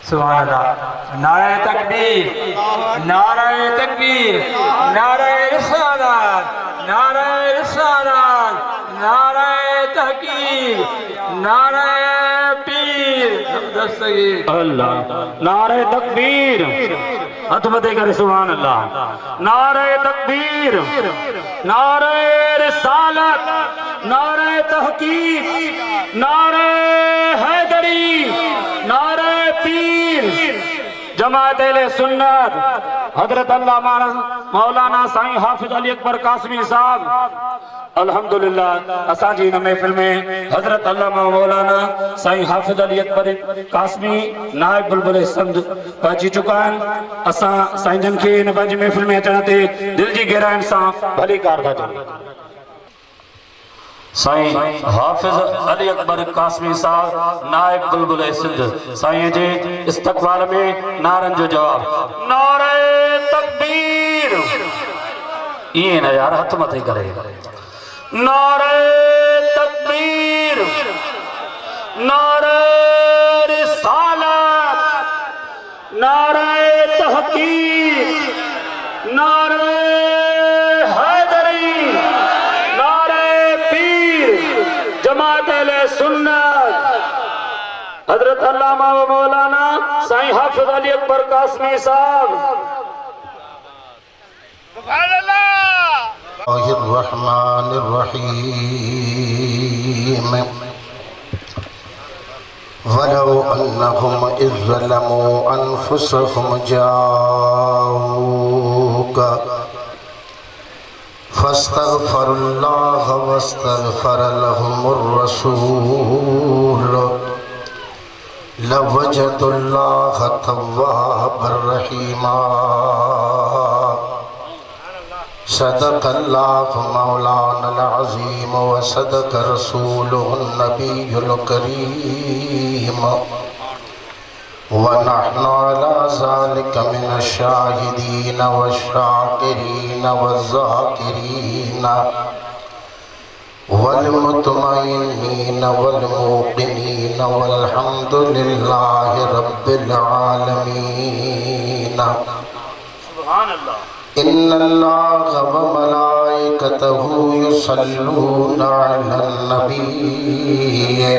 सुभान अल्लाह। नारे तकबीर, नारे तकबीर, नारे रिसालत, नारे रिसालत, नारे तहकीर, नारे पीर। अल्लाह नारे तकबीर, हाथ बते करे सुभान अल्लाह। नारे तकबीर, नारे रिसालत, नारे तहकीक, नारे हैदरी, नारे पीर। जमात अहले सुन्नत हजरत अल्लामा मौलाना साईं हाफिज अली अकबर कासमी साहब अल्हम्दुलिल्लाह असा जी इन महफिल में हजरत अल्लामा मौलाना साईं हाफिज अली अकबर कासमी नायब बुलबुल समझ पहुंची चुका है। असा साईं जन खे इन पंहिंजी महफिल में अचण ते दिल जी गहराइनि सां भली कार था चऊं। साईं हाफिज अली अकबर कासमी साहब नायब बुलबुल सिंध साईं जे इस्तकबाल में नारन जो जवाब। नारे तकबीर, ये न यार हथ मथे करे। नारे तकबीर, नारे रिसालत, नारे तहकीक, नारे हैदरी, नारे पीर। जमात अहले सुन्नत हजरत अल्लामा व मौलाना साईं हाफिज अली अकबर कासमी साहब। रहमानिर्रहीम। वलौ अन्नहुम इज़ ज़लमू अनफुसहुम जाऊका फस्तगफरुल्लाह वस्तगफर लहुमुर रसूल लवजदुल्लाह तव्वाबर रहीमा। सदक़ल्लाहु मौलाना अज़ीम व सदक़ रसूलुहुन नबियुल करीम व नहनु अला ज़ालिका मिनश शाहिदीन व शाकिरीन व ज़ाकिरीन वल मुतमइन्नीन वल मुक़िनीन वल्हम्दुलिल्लाहि रब्बिल आलमीन। सुभान अल्लाह। इन्नल्लाह व मलाइकतहु युसल्लूना अलन नबी या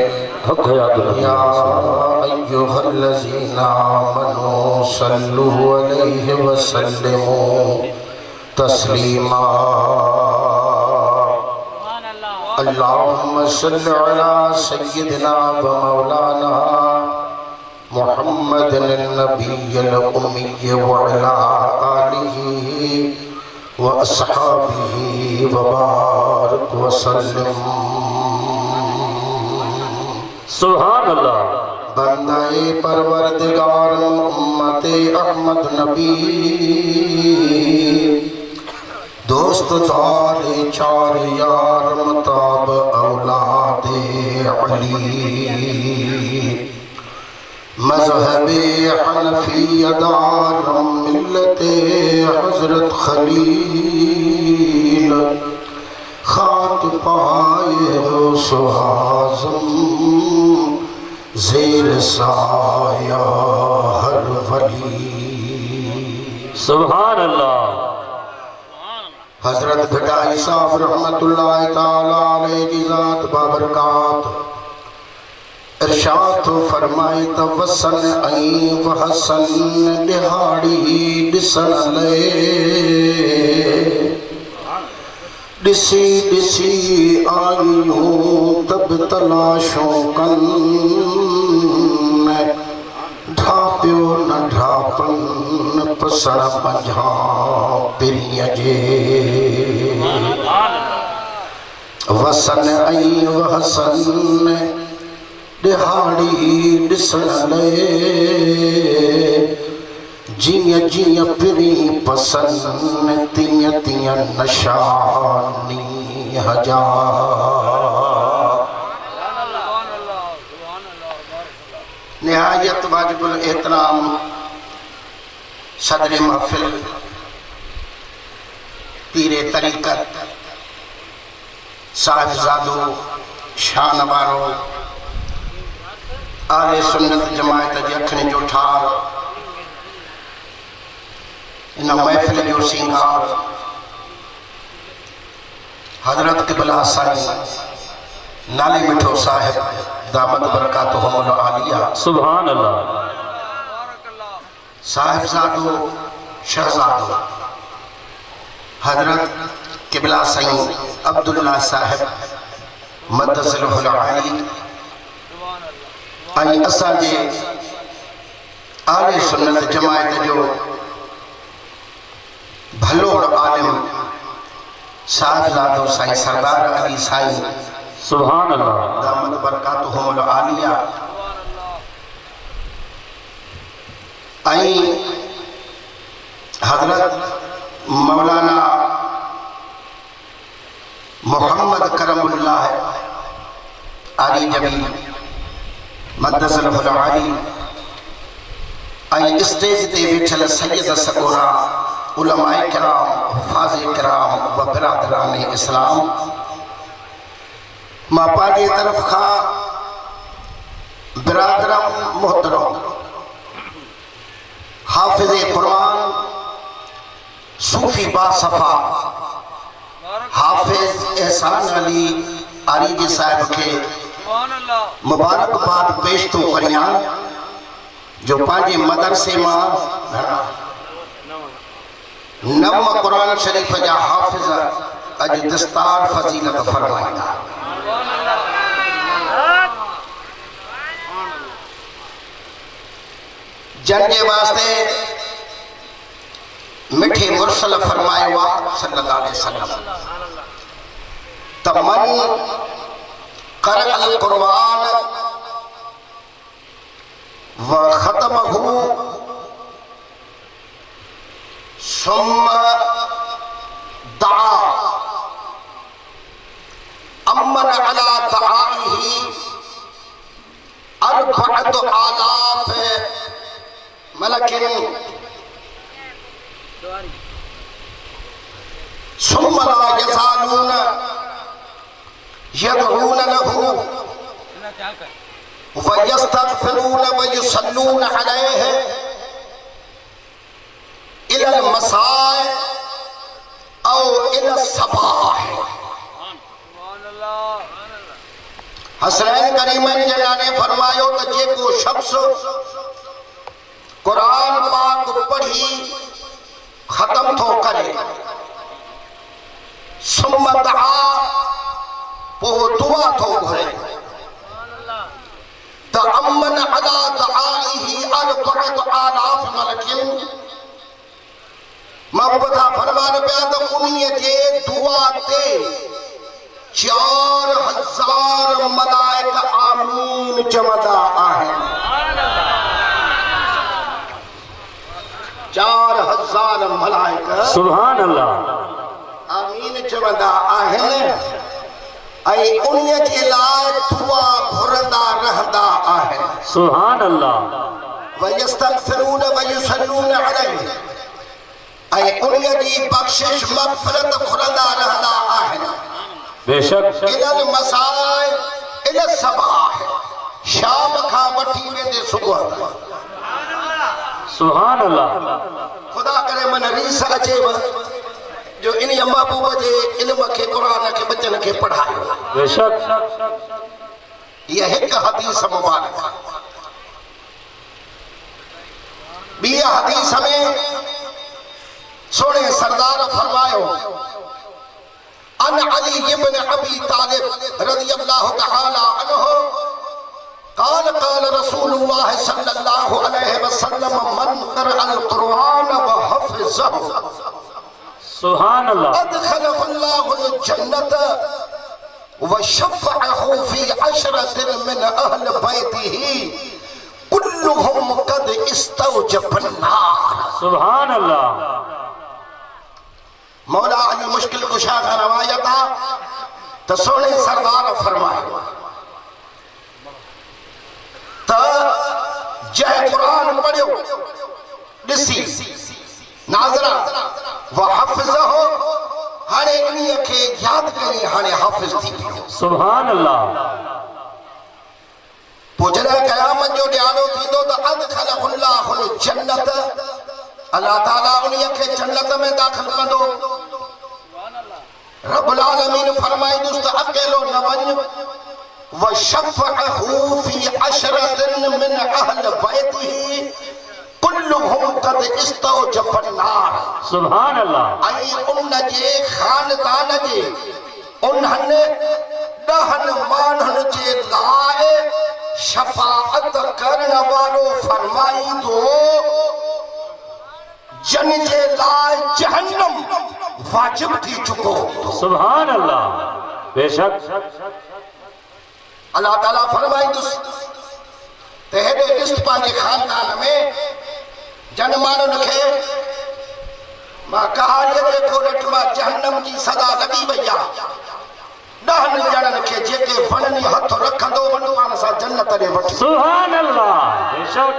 अय्युहल्लज़ीना आमनू सल्लु अलैहि व सल्लिमू तस्लीमा। अल्लाहुम्मा सल्लि अला सय्यिदिना व मौलाना मुहम्मदिन नबिय्यिल उम्मी व अला आलिहि व अस्हाबिहि व बारिक व सल्लिम। सुभान अल्लाह। बंदाए परवरदिगार उम्मते अहमद नबी दोस्त दारे चार यार मताब औलादे अली मज़हबे हनफिया दारम मिल्लते हज़रत खलील खात पाए हो सुहाज़म ज़ेर साया हर वली। सुभान अल्लाह। हज़रत गडाई साहब रहमतुल्लाह ताला अलैहि की ज़ात बाबरकात इरशाद फरमाए त वसन आई व हसन दिहाड़ी दिसन ले दिसी दिसी आयूं तब तलाशों कन ढाप्यो न ढापन पसण पंझा पिरिय जे। वसन आई व हसन दिहाड़ी दिसण ले जियां जियां पिरी पसंद तियां तियां नशानी हजार। निहायत वाजिबुल एहतराम सदर महफिल पीरे तरीक़त साहिबजादो शाहनवारो आले सुन्नत जमायत जी अखनि जो ठार इन महफिल जो सिंगार हजरत क़िबला साईं नाले मिठो साहिब दामद बरकातुहुमुल आलिया सुभान अल्लाह साहिबजादो शहजादो हजरत क़िबला साईं अब्दुल्ला साहिब मदसिलहुल आली आई असांजे आले सुन्नत जमायत जो भलोड़ आलिम साहिबजादो साईं सरदार अली साईं सुभान अल्लाह दामद बरकातुहुमुल आलिया आई हजरत मौलाना मोहम्मद करमुल्लाह आली जबी मदसिलहुल आली आई स्टेज ते बैठल सैयद सगोरा उलमाए किराम हुफाज़ किराम व बिरादरान इस्लाम मां पांजे तरफ का बिरादरान मोहतरम हाफिज़ कुरान सूफी बासफा हाफिज़ एहसान अली आरीजी साहिब के मुबारकबाद पेश तो करियां जो पांजे मदरसे मां नव कुरान शरीफ जा हाफिज़ अज दस्तार फजीलत फरमाईंदा जंहिंजे वास्ते मिठे मुरसल फरमायो आहे सल्लल्लाहु अलैहि वसल्लम त मन क़रअल क़ुरआन व ख़तमहु सुम्मा दआ अमन अला दआइही अर्बअत आलाफ मलकिन सुम्मा ला यज़ालून यदऊन लहू व यस्तग़फिरून व युसल्लून अलैहि इलल मसाए औ इल सबाह हसनैन करीमन जे नाले फरमायो त जेको शख्स कुरान पाक पढ़ी खत्म थो करे सुम्मा दआ पोइ दुआ थो घुरे त अमन अला दआइही अर्बअत आलाफ मलकिन मां ॿुधा फरमान पिया त उन्हीअ जे दुआ ते 4000 मलाइक आमीन चवंदा आहिनि 4000 मलाइक सुभान अल्लाह आमीन चवंदा आहिनि ऐं उन्हीअ जे लाइ दुआ घुरंदा रहंदा आहिनि सुभान अल्लाह व यस्तग़फिरून व युसल्लून अलैहि ऐं उन्हीअ जी बख़्शिश मग़फ़िरत घुरंदा रहंदा आहिनि बेशक इलल मसाए इल सबाह शाम खां वठी वेंदे सुबुह ताईं सुभान अल्लाह खुदा करे मन रीस अचेव जो इन महबूब जे इल्म के कुरान के बच्चन के पढ़ायो बेशक ये एक हदीस मुबारक बी हदीस में सोने सरदार फरमायो अन अली इब्न अबी तालिब रज़ियल्लाहु तआला अन्हु قال قال رسول الله صلى الله عليه وسلم من قرأ القرآن وحفظه सुभान अल्लाह أدخله الله الجنة وشفعه في 10 من أهل بيته كلهم قد استوجب النار सुभान अल्लाह मौला अली मुश्किल कुशा का रवायत है तो सोने सरदार फरमाए तो जय कुरान पढ़ियो ॾिसी नाज़रा व हफ़्ज़हो हाणे इन्हीअ खे यादि करी हाणे हाफ़िज़ थी वियो सुभान अल्लाह पोइ जॾहिं क़यामत जो ॾियारो थींदो त अदखलहुल्लाहुल जन्नत, अल्लाह ताला उन्हीअ खे जन्नत में दाख़िल कंदो। रब्बुल आलमीन फरमाईंदुसि त अकेलो न वञ, वशफ़अहू फी अशरतिन मिन अहल बैतिही कुल्लुहुम क़द इस्तौजबन नार। सुभान अल्लाह। ऐं उन जे खानदान जे उन्हनि 10 माण्हुनि जे लाइ शफाअत करण वारो फरमाईंदो जन जे लाइ जहन्नम वाजिब थी चुको। सुभान अल्लाह। बेशक अल्लाह ताला फरमाईंदुसि त हेॾे ॾिस पंहिंजे खानदान में जन माण्हुनि खे मां कहाणीअ जे कोरठ मां जहन्नम जी सज़ा लॻी वई आहे। 10 ॼणनि खे जेके वणनि हथ रखंदो वञ पाण सां जन्नत ॾे वठी। सुभान अल्लाह। बेशक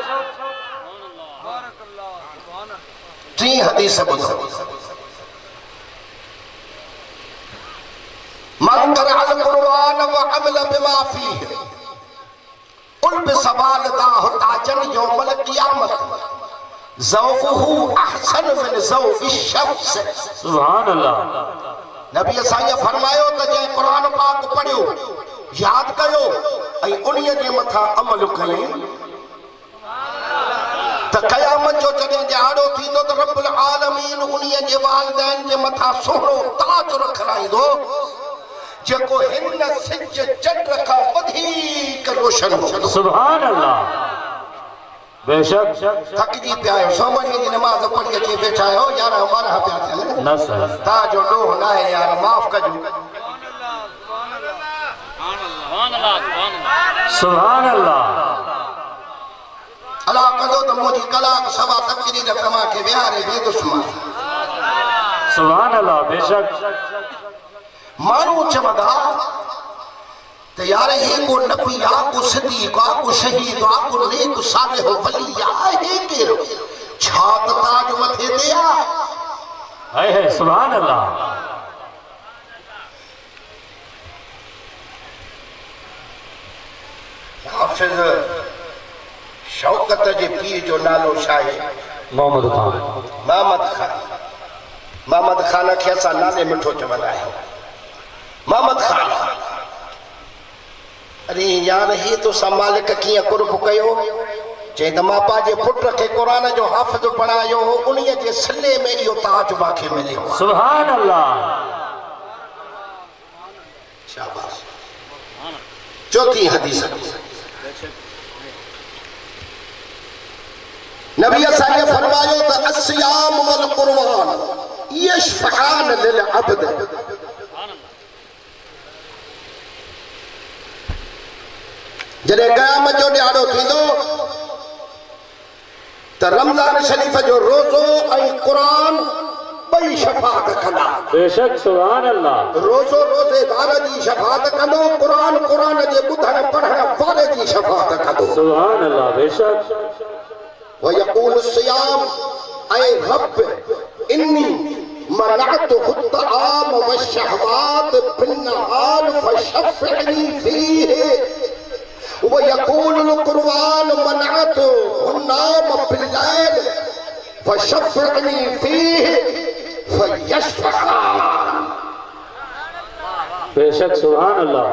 3 हदीस ॿुधो। मन क़रअल क़ुरआन व अमल बिमा फीह उल्बिस वालिदाहु ताजन यौमल क़ियामत ज़ौक़ुहु अहसन मिन ज़ौक़ि शम्स। सुभान अल्लाह। नबी असांखे फरमायो त जंहिं क़ुरान पाक पढ़ियो, यादि कयो ऐं उन्हीअ जे मथां अमल कयो त क़यामत जो जॾहिं ॾियारो थींदो त रब्बुल आलमीन उन्हीअ जे वालिदैन जे मथां सुहिणो ताज रखाईंदो जेको हिन सिज चंड खां वधीक रोशन हूंदो। सुभान अल्लाह। बेशक थकिजी पिया आहियो, सोमवारी जी नमाज़ पढ़ी अची वेठा आहियो, 11-12 पिया थियनि न सर तव्हांजो ॾोह न आहे यार, माफ़ कजो। सुभान अल्लाह। अल्लाह कंदो त मुंहिंजी कलाक सवा तकरीर तव्हां खे विहारे वेंदुसि मां। सुभान अल्लाह। बेशक माण्हू चवंदा त यार हे को नबी आहे, को सिद्दीक़ आहे, को शहीद आहे, को नेक सालिह वली आहे, हे केरु छा त ताज मथे ते आहे। है सुभान अल्लाह। हाफिज़ शौकत जे पीर जो नालो छा आहे? मोहम्मद खान। महमद खान। महमद खान खे असां नाले मिठो चवंदा आहियूं, महमद खान। अरे यार हे तो सा मालिक कीअं कुर्ब कयो। चई त मां पंहिंजे पुट खे क़ुरान जो हाफ़िज़ बणायो हो, उन्हीअ जे सिले में इहो ताज मूंखे मिलियो। सुभान अल्लाह। शाबाश। चौथी हदीस नबी असांखे फरमायो त अस्सियाम वल क़ुरआन यशफआन लिल अब्द। जॾहिं क़यामत जो ॾियारो थींदो त रमज़ान शरीफ़ जो रोज़ो ऐं क़ुरान ॿई शफ़ाअत कंदा। बेशक सुभान अल्लाह। रोज़ो रोज़ेदार जी शफ़ाअत कंदो, क़ुरान क़ुरान जे ॿुधण पढ़ण वारे जी शफ़ाअत कंदो। सुभान अल्लाह। बेशक वयक़ूल सियाम ऐ रब इन्नी मनअतु अत्ताम वश्शहवात बिन्नहार फशफ़अनी फीह। वयक़ूल क़ुरआन मनअतु अन्नाम बिल्लैल फशफ़अनी फीह फयशफ़अन। बेशक सुभान अल्लाह।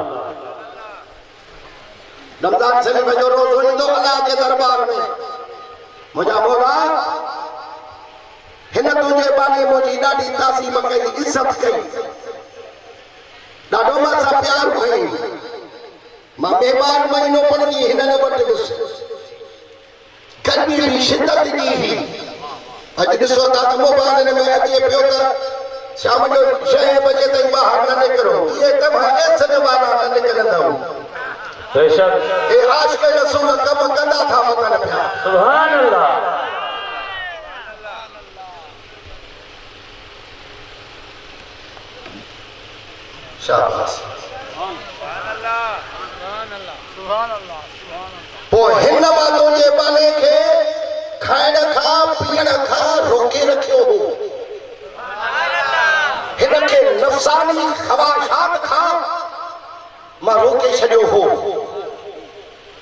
रमज़ान शरीफ़ जो रोज़ो ईंदो अल्लाह जे दरबार में, मुंहिंजा मौला हिन तुंहिंजे बाने मुंहिंजी ॾाढी तासीम कई, इज़त कई, ॾाढो मां सां प्यार कई। मां महिमान महीनो पढ़ी हिन वटि वियुसि, गर्मी बि शिदत जी हुई। अॼु ॾिसो था त मोबाइल में अचे पियो त शाम जो 6 बजे ताईं ॿाहिरि न निकिरो, इहे तव्हां एसर वारा न निकिरंदव। बेशक हे आशिक़ रसूल कम कंदा था वतन पिया। सुभान अल्लाह। शाबाश। पोइ हिन मां तुंहिंजे बाने खे खाइण खां पीअण खां रोके रखियो हो, हिन खे नफ़्सानी ख़वाहिशात खां मां रोके छॾियो हो।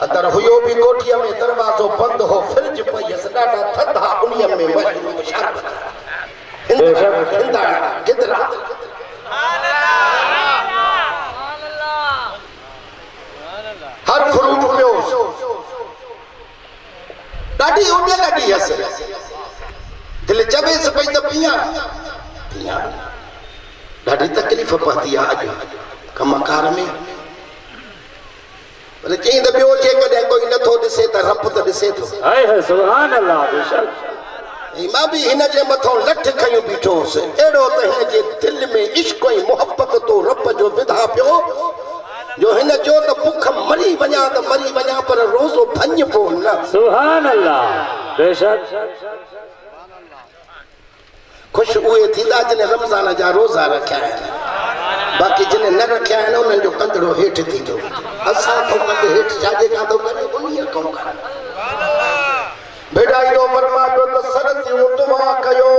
अंदर हुयो भी कोठीअ में दरवाज़ो बंद हो फ्रिज पई हुअसि ॾाढा थधा उन्हीअ में मशरूब शरबत हिंदाणा गिदरा हर फ्रूट पियो ॾाढी उॾ लॻी हुअसि दिलि चवेसि पई त पियां पियां ॾाढी तकलीफ़ पवंदी आहे अॼु कमकार में पर चई त ॿियो जेकॾहिं कोई नथो ॾिसे त रब त ॾिसे थो हाय हाय सुभान अल्लाह बेशक मां भी हिन जे मथां लठ खयूं बीठो हुउसि अहिड़ो त हिन जे दिलि में इश्क ऐं मोहबत तो रब जो विधा पियो जो हिन जो त बुख मरी वञा त मरी वञा पर रोज़ो भञिबो न सुभान अल्लाह बेशक ख़ुशि उहे थींदा जिन रमज़ान जा रोज़ा रखिया आहिनि बाक़ी जिन न रखिया आहिनि उन्हनि जो कंदड़ो हेठि थींदो असां तो कंदे हेठि छाजे खां थो करे उन्हीअ कमु कर भेड़ाईरो फरमा पियो त सरतियूं दुआ कयो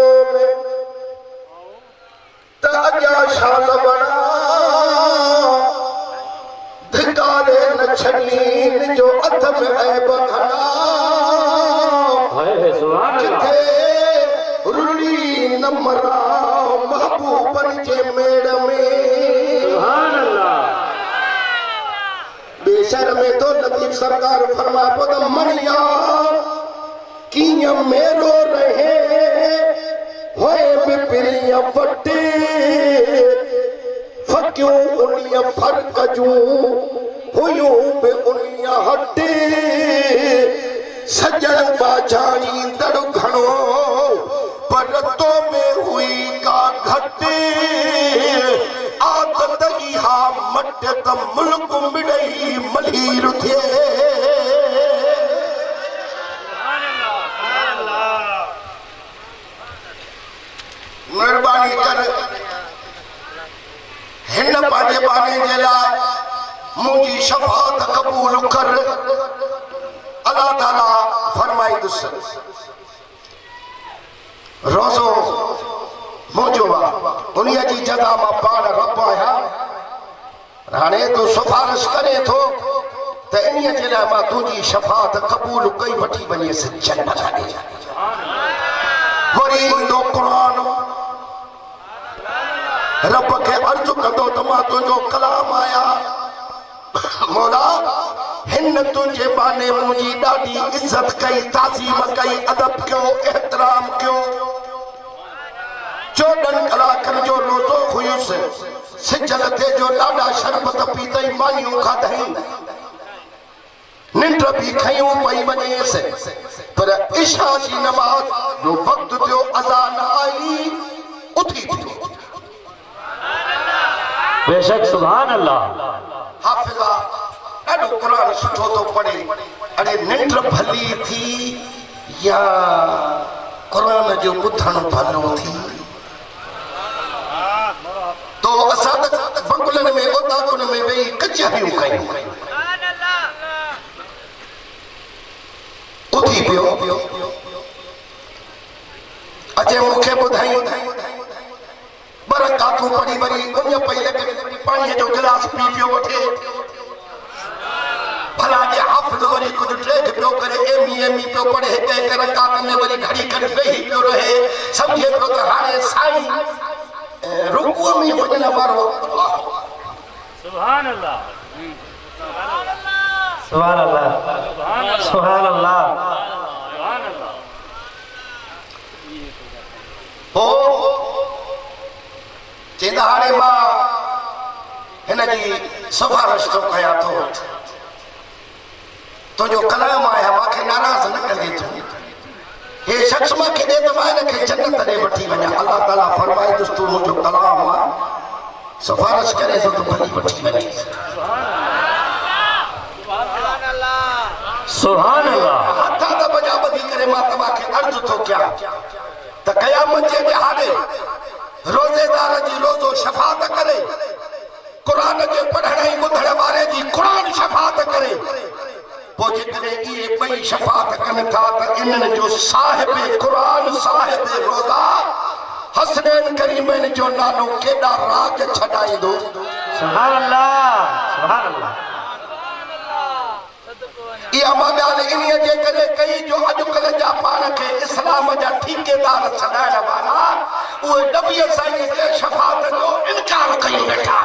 त अॻियां शाल बणा धिकारे न छॾीन जो हथ में ऐब खणा हाय हाय सुभान अल्लाह रुली न मरा महबूबन जे मेड़ में सुभान अल्लाह बेशर में तो लतीफ सरकार फरमा पियो त मणिया कीअं मेरो रहे होए बिपिरिया फटे फकियूं उन्हीअ फर्क जूं हुयूं बि उन्हीअ हटे सजण बाजाणी दड़ घणो पर तो में हुई का घटे आदत इहा मट त मुल्क मिड़ई मलीर थिए मेहरबानी कर हिन पंहिंजे बाने जे लाइ मुंहिंजी शफ़ाअत क़बूल कर अल्लाह ताला फरमाईंदुसि रोज़ो मुंहिंजो आहे उन्हीअ जी जॻह मां पाण रब आहियां हाणे तूं सिफारिश करे थो त इन्हीअ जे लाइ मां तुंहिंजी शफ़ाअत क़बूल कई वठी वञेसि जन्नत ॾे वरी ईंदो क़ुरान रब के अर्ज कंदो त मां तुंहिंजो कलाम आया मौला हिन तुंहिंजे बाने मुंहिंजी ॾाढी इज़त कई ताज़ीम कई अदब कयो एहतराम कयो 14 कलाकनि जो रोज़ो हुयुसि सिजल ते जो ॾाढा शरबत पीतई मानियूं खाधई निंड भी खयूं पई वञेसि पर इशा जी नमाज़ जो वक़्तु थियो अज़ान आई उथी पियो बेशक सुभान अल्लाह हाफिज़ा ॾाढो क़ुरान सुठो थो पढ़े अरे निंड भली थी या क़ुरान जो ॿुधणु भलो थी तो असां त बंगलनि में ओताकुनि में वेही कचहरियूं कयूं उथी पियो अचे मूंखे ॿुधाई बरकातूं पढ़ी वरी उन पई लॻे पाणीअ जो गिलास पी पियो वठे भला जे हाफ़िज़ वरी कुझु ट्रेक पियो करे एमी पियो पढ़े हिकु हिकु रकात में वरी घड़ी घड़ी वेही पियो रहे सम्झे पियो त हाणे साईं रुकूअ में वञण वारो सुभान अल्लाह सुभान अल्लाह सुभान अल्लाह हो चईंदा हाणे मां हिन जी सिफारिश थो कयां थो तुंहिंजो कलाम आया मूंखे नाराज़ न कंदे तूं हे शख़्स मूंखे ॾे त मां हिनखे जन्नत ॾे वठी वञा अल्लाह ताला फरमाईंदुसि तूं मुंहिंजो कलाम आहे सिफारिश करे थो तूं भली वठी वञे सुभान अल्लाह हथा त बजा ॿधी करे मां तव्हांखे अर्ज़ थो कयां त क़यामत जे ॾिहाड़े रोज़ेदार जी रोज़ो शफ़ाअत करे क़ुरान जे पढ़ण ऐं ॿुधण वारे जी क़ुरान शफ़ाअत करे पोइ जेकॾहिं इहे ॿई शफ़ाअत कनि था त इन्हनि जो साहिब क़ुरान साहिब रोज़ा हसनैन करीमैन जो नालो केॾा राज छॾाईंदो सुभान अल्लाह सुभान अल्लाह इहा मां ॻाल्हि इन्हीअ जे करे कई जो अॼुकल्ह जा पाण खे इस्लाम जा ठेकेदार छॾाइण वारा उहे नबीअ साईं जे शफ़ाअत जो इनकार कयूं वेठा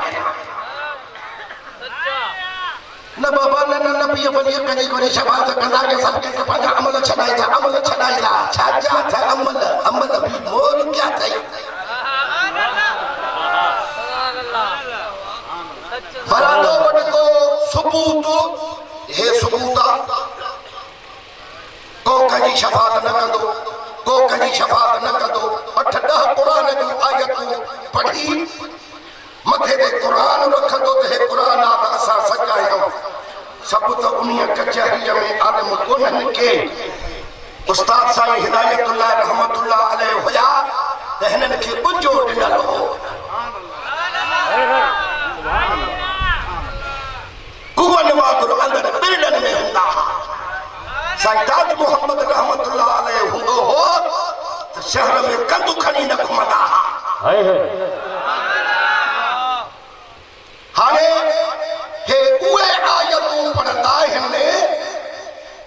न बाबा न न नबीअ वली कॾहिं कोई शफ़ाअत कंदा के सभु कंहिंखे पंहिंजा अमल छॾाईंदा छा था अमल बि मोर क्या अथई भला तो वटि को सबूत हे सबूत आहे को कंहिंजी शफ़ाअत न कंदो को कंहिंजी शफ़ाअत न कंदो 8-10 क़ुरान जूं आयतूं पढ़ी मथे ते क़ुरान रखंदो त हे क़ुरान आहे त असां सचा आहियूं सभु त उन्हीअ कचहरीअ में आलिम कोन्हनि के उस्ताद साईं हिदायतुल्लाह रहमतुल्लाह अलैह हुया त हिननि खे ॿुजो ॾिनल हो कुअनि वांगुरु अंदरि बिरडनि में हूंदा साईं ताज मोहम्मद रहमतुल्लाह अलैह हूंदो हो त शहर में कंदु खणी न घुमंदा हाणे हे उहे आयतूं पढ़ंदा आहिनि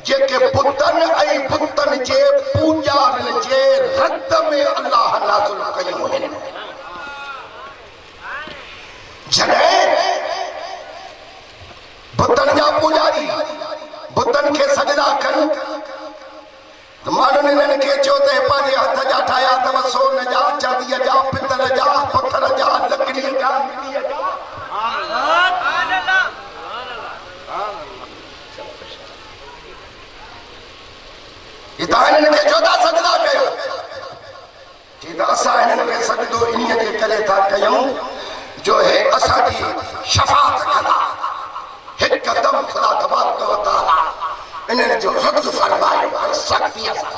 जेके बुतनि ऐं बुतनि जे पूॼारनि जे रद में अल्लाह नाज़िल कयूं आहिनि जॾहिं बुतनि जा पूॼारी बुतनि खे सजदा कनि त माण्हुनि हिननि खे चयो त पंहिंजे हथ जा ठाहिया अथव सोन जा चांदीअ जा पितल जा पथर जा लकड़ीअ जा मिटीअ जा इतां हिननि खे छो था सजदा कयो चई त असां हिननि खे सजदो इन्हीअ जे करे था कयूं जो हे असांजी शफ़ाअत कंदा हिकदमि ख़ुदा तबारक व तआला इन्हनि जो रद्द फरमायो सख़्तीअ सां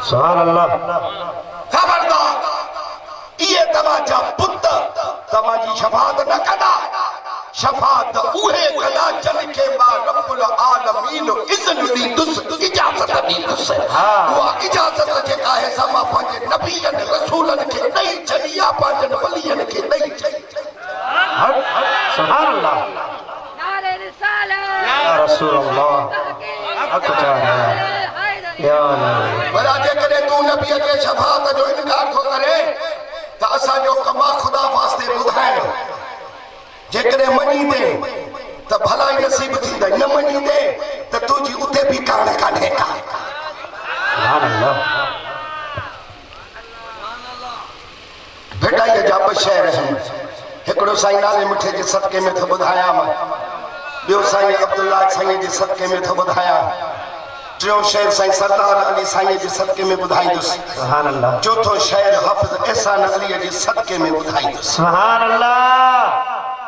सुभान अल्लाह ख़बरदार इहे तव्हांजा पुत तव्हांजी शफ़ाअत न कंदा शफ़ाअत उहे कंदा जिन खे मां रब्बुल आलमीन इज़्न ॾींदुसि इजाज़त ॾींदुसि उहा इजाज़त जेका आहे सा मां पंहिंजे नबीअनि रसूलनि खे ॾेई छॾी आहे पंहिंजनि वलीअनि खे ॾेई छॾी सुभान अल्लाह या रसूल अल्लाह हक़ चाहे या अल्लाह भला जेकॾहिं तूं नबीअ जे शफ़ाअत जो इनकार थो करे त असांजो कमा ख़ुदा वास्ते ॿुधाइण जेकॾहिं मञींदे त भलाई नसीब थींदई न मञींदे त तुंहिंजी उते बि कान कान्हे का सुभान अल्लाह भेटाईअ जा ॿ शहर आहिनि हिकिड़ो साईं नाले मिठे जे सदके में थो ॿुधायां मां ॿियो साईं अब्दुल्ला साईं जे सदके में थो ॿुधायां टियों शहर साईं सरदार अली साईं जे सदके में ॿुधाईंदुसि सुभान अल्लाह चौथो शहर हाफ़िज़ एहसान अलीअ जे सदके में ॿुधाईंदुसि सुभान अल्लाह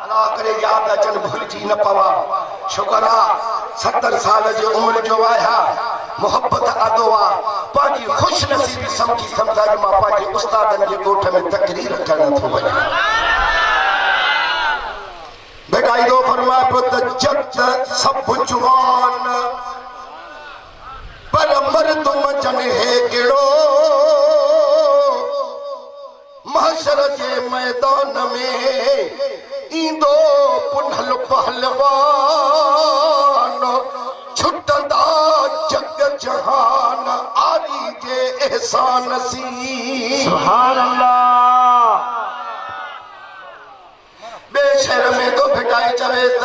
अला करे यादि अचनि भुलिजी न पवा शुक्र आहे 70 साल जी उमिरि जो आहियां मोहब्बत आदो आहे पंहिंजी ख़ुशि नसीबी सम्झी सम्झा मां पंहिंजे उस्तादनि जे ॻोठ में तकरीर करणु थो वञा बेटाईंदो फरमाए पियो त जग सभु जुवान पर मर्दुम जन हे गिड़ो महशर जे मैदान में ईंदो पुनल पहलवान छुटंदा जग जहान आरी जे एहसान सी सुभान अल्लाह बेशर में तो भिटाई चवे त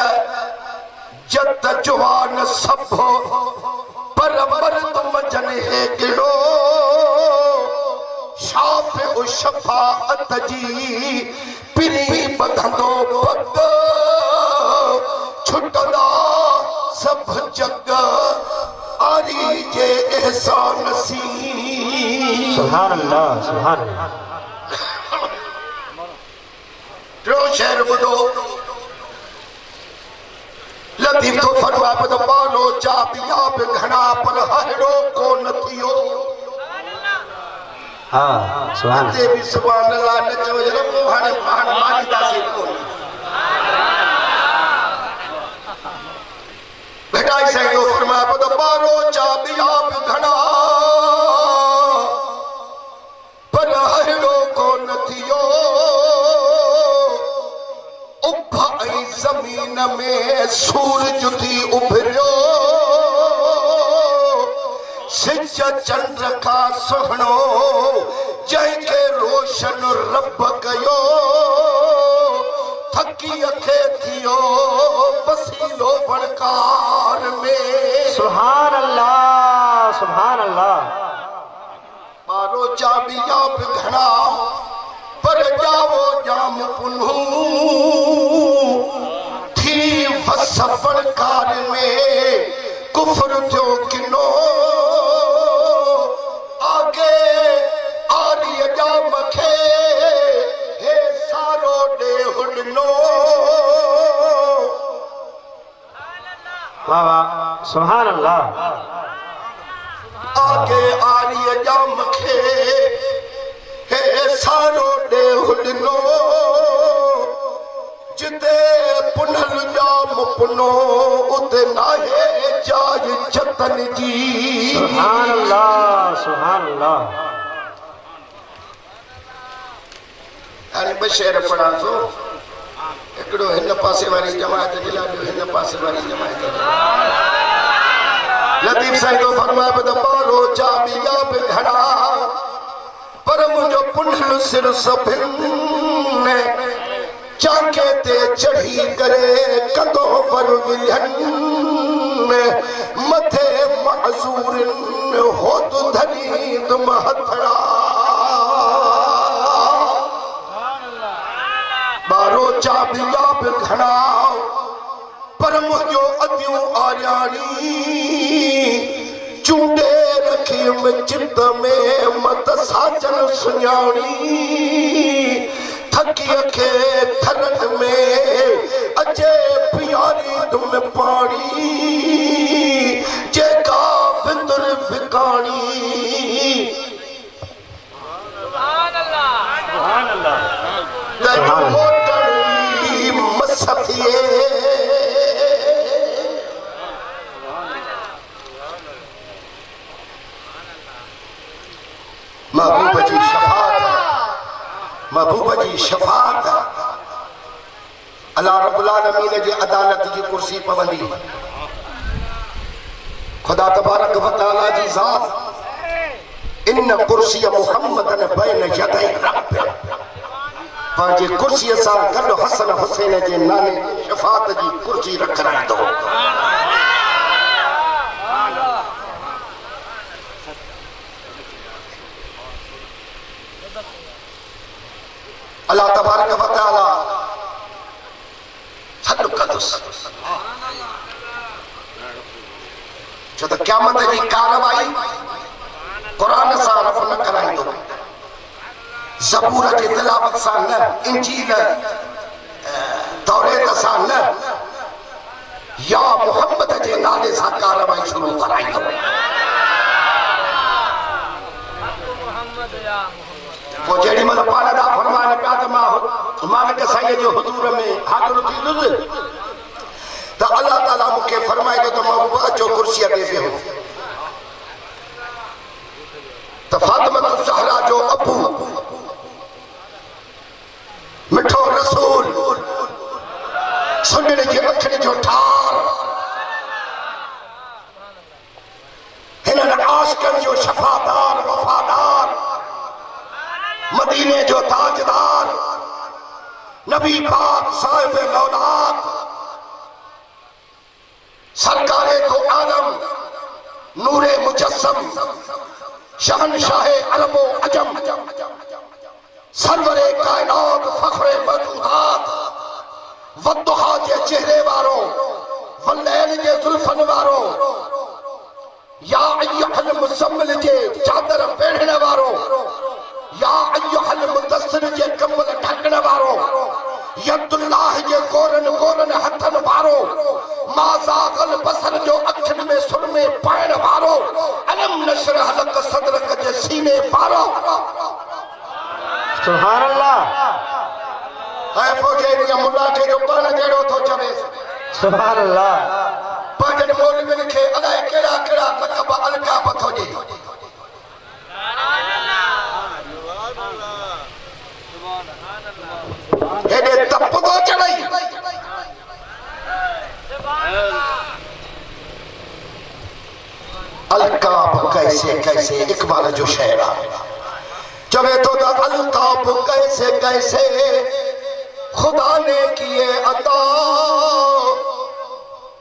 जत जवान सभो पर मर्दुम जन हे गिड़ो शाफ़िउ शफ़ाअत जी पिरी बधंदो पग छुटंदा सभु जग आरी जे एहसान सी सुभान अल्लाह सुभान अल्लाह टियों शहर ॿुधो लतीफ़ थो फरमाए पियो त बालो चा पिया बि घणा पर हरिड़ो कोन थियो हाँ सुभान ते बि सुभान अल्लाह न चओ रब हाणे मारींदासीं कोन बेटाई साईं थो फरमाए पियो त बालो चा पिया बि घणा पर हरिड़ो कोन थियो उभ ऐं जमीन में सूरज थी उभरियो सिज चंद्र का सुहणो जंहिंखे रोशन रब कयो थकी अखे थियो वसीलो बनकार में सुभान अल्लाह सुभान अल्लाह मारो चाबिया घड़ा पर जाओ जाम पुनू थी वस बनकार में कुफर थियो किनो आगे आर्य जाम खे हे सारो डे हुडनो वाह वाह सुभान अल्लाह आगे आर्य जाम खे हे सारो डे हुडनो जिते पुनल जाम पुनो उते नाहे जाय जतन जी सुभान अल्लाह सुभान अल्लाह हाणे ॿ शेर पढ़ा थो हिकिड़ो हिन पासे वारी जमायत जे लाइ ॿियो हिन पासे वारी जमायत जे लाइ लतीफ़ साईं तो फरमाए त बारो चाबिया बि घड़ा पर मुंहिंजो पुनल सिर सभिनि चाके ते चढ़ी करे कंदो पर विझनि मथे माज़ूरन हो तू धनी तुम हथड़ा बारो चाबिया बि घड़ा पर मुंहिंजो अदियूं आर्याणी चूंडे रखी में चित में मत साजन सुञाणी थकी खे थरन में अचे प्यारी तुम पाणी जेका विंदुर विकाणी सुभान अल्लाह मोटड़ी मसथिए महबूब जी शफात महबूब जी शफात अल्लाह रब्बुल आलमीन जी अदालत जी कुर्सी पवंदी खुदा तबारक व तआला जी ज़ात इन कुर्सी मुहम्मदन बैन यदै रब पंहिंजे कुर्सीअ सां गॾु हसन हुसैन जे नाले शफात जी कुर्सी रखराईंदो अल्लाह तबारक व तआला छॾ कंदुसि छो त क़यामत जी कारवाई क़ुरान सां रब न कराईंदो ज़बूर जी तिलावत सां न इंजील तौरेत सां न या मुहम्मद जे नाले सां कारवाई शुरू कराईंदो पोइ जेॾी महिल पाण ॾा फरमान पिया त मां मालिक साईं जे हुज़ूर में हाज़िर थींदुसि त अल्लाह ताला मूंखे फरमाईंदो त महबूब अचो कुर्सीअ ते वेहो त फातिमा ज़हरा जो अबू मिठो रसूल सुनने जी अखियुनि जो ठार हिननि आशिक़नि जो शफ़ादार वफ़ादार मदीने जो ताजदार नबी पाक साहिब लौलाद सरकारे तो आलम नूरे मुजस्सम शहनशाहे अरबो अजम सरवरे कायनात फखरे मौजूदात वद्दुहा जे चेहरे वारो वल्लैल जे जुल्फन वारो या अय्युहल मुज़म्मिल जे चादर वेढ़ण वारो या अय्युहल मुदस्सिर जे कम्बल ढकण वारो यदुल्लाह जे गोरन गोरन हथन वारो माज़ागल बसर जो अखियुनि में सुरमे पाइण वारो अलम नशरह लक सदरक जे सीने वारो सुभान अल्लाह है फौजे दी मुल्ला के जो पान जड़ो तो चवे सुभान अल्लाह पाजन मौलवी के अलाए केड़ा केड़ा लक़ब अलका बथो जे हेडे तप तो चढ़ई अलकाब कैसे कैसे इकबाल जो शेर आहे चवे तो दा अलकाब कैसे कैसे खुदा ने किए अता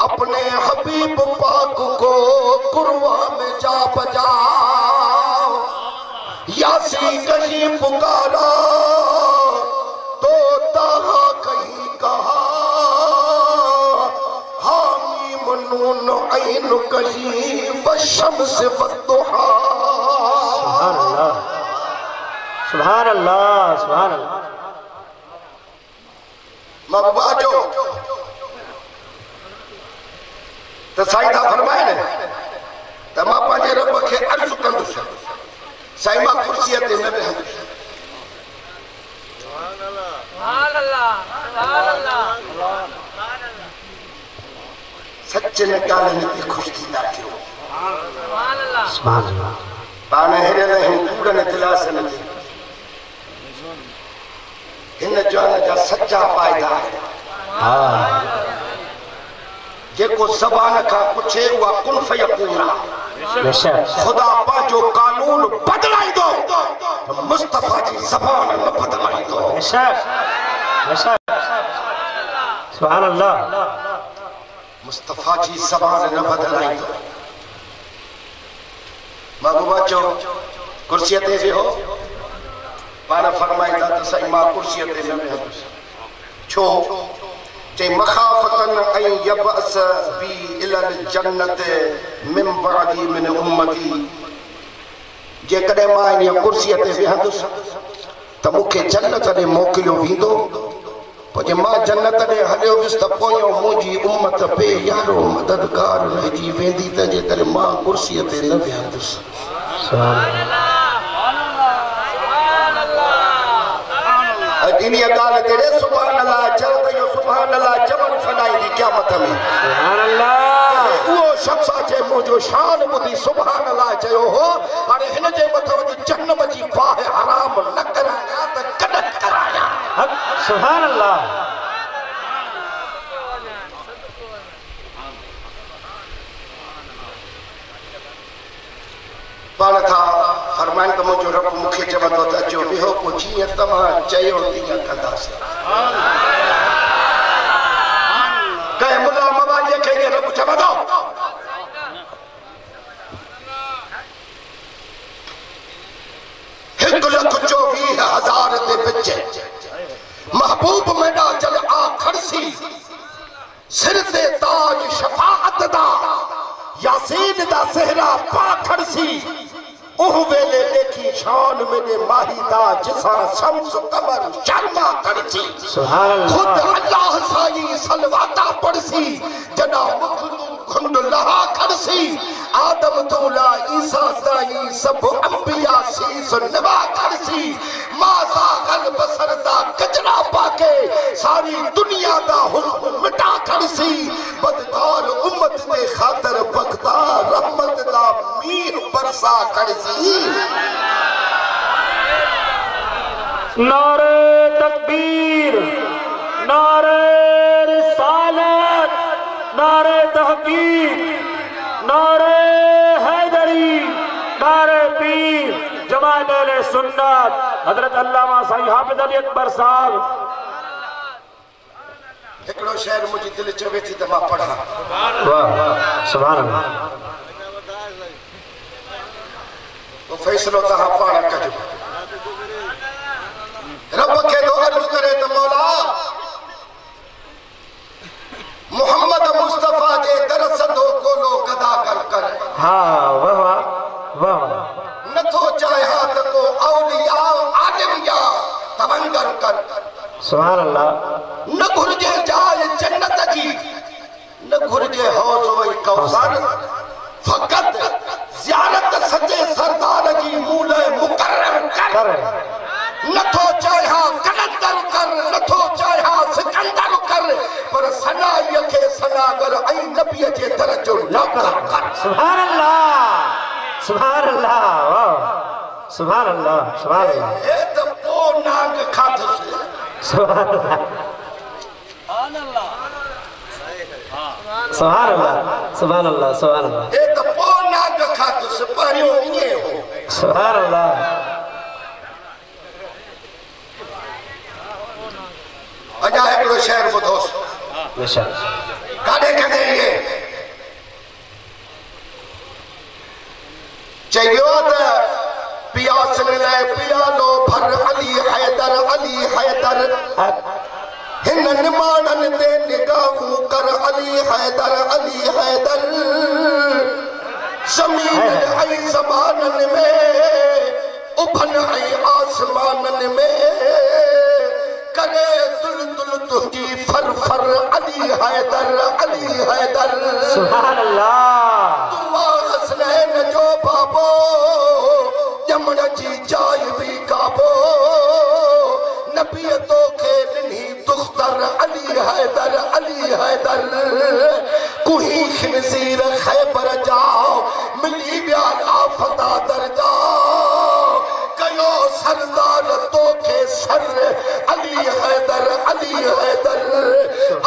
अपने हबीब पाक को कुरवा में जा बजा यासी कहीं पुकारा तो ताहा कहीं कहा हामी मनून ऐन कहीं वशम्स वद्दुहा सुभान अल्लाह सुभान अल्लाह। मबाजो तो साईं था फरमाए ने त मां पंहिंजे रब खे अर्ज़ कंदुसि साईं मां कुर्सीअ ते न वेहंदुसि सच न ॻाल्हियुनि ते ख़ुशि थींदा कयो सुभान अल्लाह। पाण हिरियल आहियूं कूड़नि दिलासनि ते हिन जान जा सच्चा फ़ाइदा हाँ जेको ज़बान खां पुछे उहा कुन फयकून आहे। बेशक खुदा पंहिंजो कानून बदलाईंदो त मुस्तफ़ा जी ज़बान न बदलाईंदो। बेशक बेशक सुभान अल्लाह। मुस्तफ़ा जी ज़बान न बदलाईंदो। महबूबा चओ कुर्सीअ ते वेहो पाण फरमाईंदा त साईं मां कुर्सीअ ते न वेहंदुसि छो चई मखाफ़तन ऐं यबअस बी इलल जन्नत मिन बअदी मिन उम्मती जेकॾहिं मां इन कुर्सीअ ते वेहंदुसि त मूंखे जन्नत ॾे मोकिलियो वेंदो पोइ जे मां जन्नत ॾे हलियो वियुसि त पोयों मुंहिंजी उम्मत बे यारो मददगार रहिजी वेंदी तंहिंजे करे मां कुर्सीअ ते न वेहंदुसि। इन ॻाल्हि ते रे सुभान अल्लाह चओ त इहो सुभान अल्लाह चवण फनाईंदी क़यामत में। सुभान अल्लाह। उहो शख़्स आहे मुंहिंजो शान ॿुधी सुभान अल्लाह चयो हो हाणे हिन जे मथां वञी जहन्नम जी बाहि हराम न कराया त कॾहिं कराया। हक सुभान अल्लाह। पाण था फरमाइनि त मुंहिंजो रब मूंखे चवंदो त अचो वेहो पोइ जीअं तव्हां चयो तीअं कंदासीं। कंहिं मुला मवालीअ खे ईअं रब चवंदो हिकु लख 24,000 जे विच महबूब मेडा जल आ खड़सी सिर ते ताज शफाअत दा यासीन दा सेहरा पा खड़सी ओह वेले देखी शान मेरे माहिदा जिसा शम्स कमर शर्मा करसी सुभान अल्लाह। खुद अल्लाह साई सलवाता पड़सी जना मुख घुंड लहा खड़सी आदम तोला ईसा ताई सब अंबिया शीस निभा करसी मासा गल बसर दा कचरा पाके सारी दुनिया दा हुस्न मिटा करसी बदकार उम्मत दे खातर बख्ता रहमत दा मीर बरसा करसी। नारे तकबीर, नारे रिसालत, नारे तहकीक, नारे हैदरी, नारे पीर, जमात अहले सुन्नत हजरत अल्लामा साईं हाफिज अली अकबर साहब। हिकिड़ो शेर मुंहिंजी दिलि चवे थी त मां पढ़ां। वाह सुभान अल्लाह। तो फैसलो तव्हां पाण कजो। रब खे तो अर्ज़ करे त मौला मोहम्मद मुस्तफ़ा जे दरस दो गोलो गदा कर हाँ वाह वाह वाह। नथो चाहिया त को औलिया आलिम या तवंगर कर। सुभान अल्लाह। न घुर्जे जाय जन्नत जी न घुर्जे हौस वई कौसर फकत ज़ियारत सजे सरदार जी मूल मुकर्रर कर। नथो चाहिया कलंदर कर नथो चाहिया सिकंदर कर पर सनाईअ खे सनागर ऐं नबीअ जे दर जो नौकर कर। सुभान अल्लाह सुभान अल्लाह वाह सुभान अल्लाह सुभान अल्लाह हे त पोइ नांग खाधुसि। सुभान अल्लाह सुभान अल्लाह सुभान अल्लाह सुभान अल्लाह। हे त पोइ नांग रखा तुस परियों ये हो सुभान अल्लाह अजा हिकिड़ो शहर ॿुधोसि बेशक काॾे कॾहिं इहे चई वियो त पियास लाइ पियालो भर अली हैदर हिननि माण्हुनि ते निगाहूं कर अली हैदर ज़मीन ऐं ज़माननि में उभन ऐं आसमाननि में करे तुल तुंहिंजी फर अली हैदर सुभान अल्लाह तू हसनैन जो बाबो ॼमण जी जाइ बि काबो नबी तोखे ॾिनी दुख्तर अली हैदर कुही खिनज़ीर ख़ैबर जाओ मिली विया आफ़ता दर्जा कयो सरदार तोखे सर अली हैदर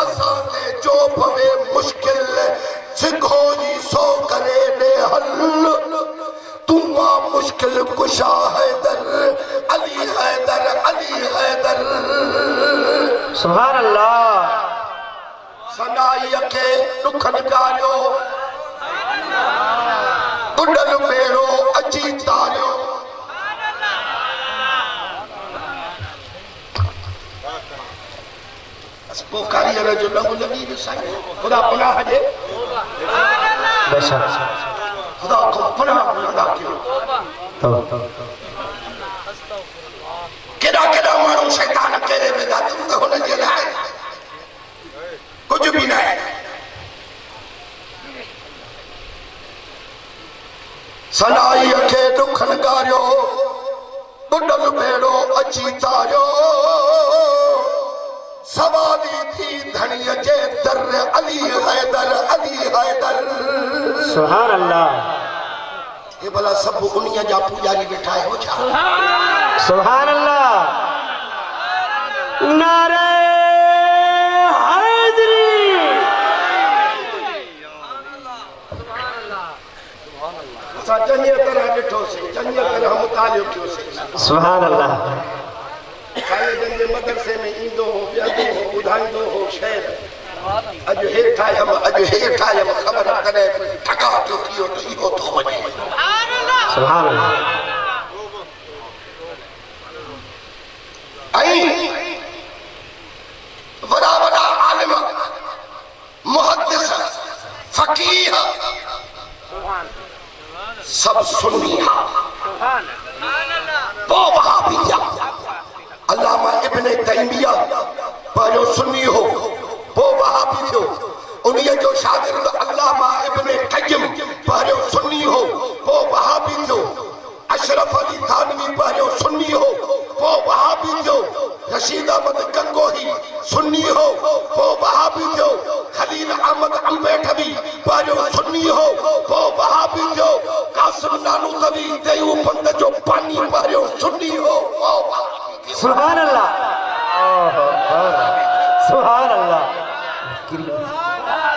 असांखे जो भवे मुश्किल सिखो जी सो करे ॾे हल तू मुश्किल कुशा हैदर अली हैदर सुभान अल्लाह सनाईअ खे ॾुखनि ॻाल्हियो बुॾल बेड़ो अची तारियो पोइ कारीगर जो ॾंग लॻी ॾिसाई ख़ुदा पनाह ॾे बेशक ख़ुदा को पनाह अदा कयो केॾा माण्हू शैतान करे वेंदा तूं त हुनजे लाइ कुझु बि न आहे सनाईअ खे ॾुखनि ॻारियो बुॾल बेड़ो अची तारियो सवाली थी धणीअ जे दर अली हैदर सुभान अल्लाह हे भला सभु उन्हीअ जा पुजारी वेठा आहियो छा सुभान अल्लाह नारे हैदरी असां चङीअ तरह ॾिठोसीं चङीअ तरह मुतालियो कयोसीं सुभान अल्लाह साईं जन जे मदरसे में ईंदो हो विहंदो हो ॿुधाईंदो हो शेर अॼु हेठि आयमि ख़बर तॾहिं ठका थियो त इहो थो वञे सुभान अल्लाह ऐं वॾा आलिम मुहद्दिस फ़क़ीह सब सुन्नी पोइ वहाबी थिया अल्लामा इब्न तैमिया पहिरियों सुन्नी हो पोइ वहाबी थियो उन्हीअ जो शागिर्द अल्लामा इब्न क़य्यिम पहिरियों सुन्नी हो पोइ वहाबी थियो अशरफ अली थानवी पहिरियों सुन्नी हो पोइ वहाबी थियो रशीद अहमद गंगोही सुन्नी हो पोइ वहाबी थियो खलील अहमद अंबेठवी पहिरियों सुन्नी हो पोइ वहाबी थियो कासिम नानूतवी देवबंद जो पानी पहिरियों सुन्नी हो सुभान अल्लाह सुभान अल्लाह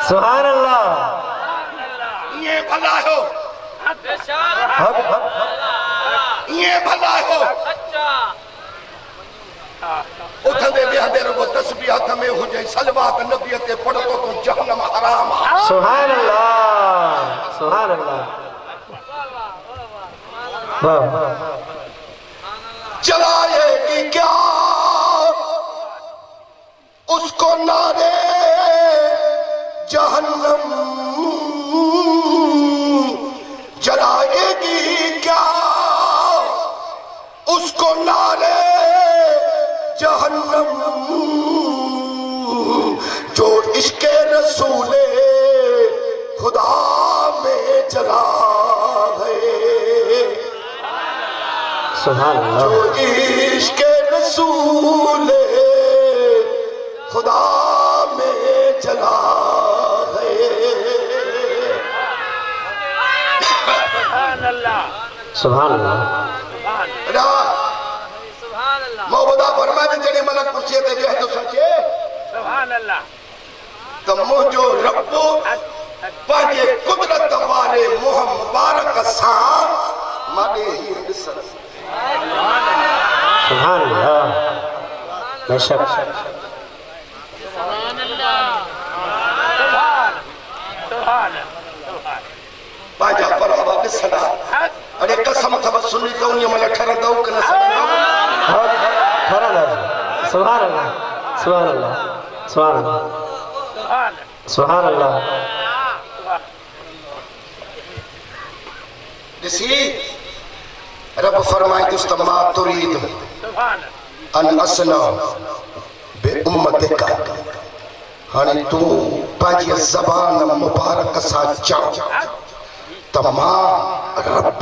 सुभान अल्लाह ये भला हो ये भला हो उठंदे वेहंदे रुगो तस्बीह हथ में हुजे सलवात नबी ते पढ़तो तो जहन्नम हराम सुभान अल्लाह वाह जलाएगी क्या उसको नारे जहन्नम जलाएगी क्या उसको नारे जहन्नम जो इश्क़े रसूले खुदा में जला है सुभान अल्लाह जो इश्क़े रसूले खुदा में जला है सुभान अल्लाह मोहब्बत फरमाए जड़े मन कुर्सी ते वेह तो सचे सुभान अल्लाह तो मुझो रब्बो पंहिंजे कुदरत वारे मुंह मुबारक सां माॾे ही ॾिसण सुभान अल्लाह बेशक पंहिंजा परवा ॾिसंदा अरे कसम अथव सुनी त उन महिल ठरंदव कि न सड़ंदव सुभान अल्लाह सुभान अल्लाह सुभान अल्लाह सुभान अल्लाह ॾिसी रब फरमाईंदुसि त मां तुरीद अन असना बे उम्मतिक हाणे तूं पंहिंजी ज़बान मुबारक सां चओ त मां रब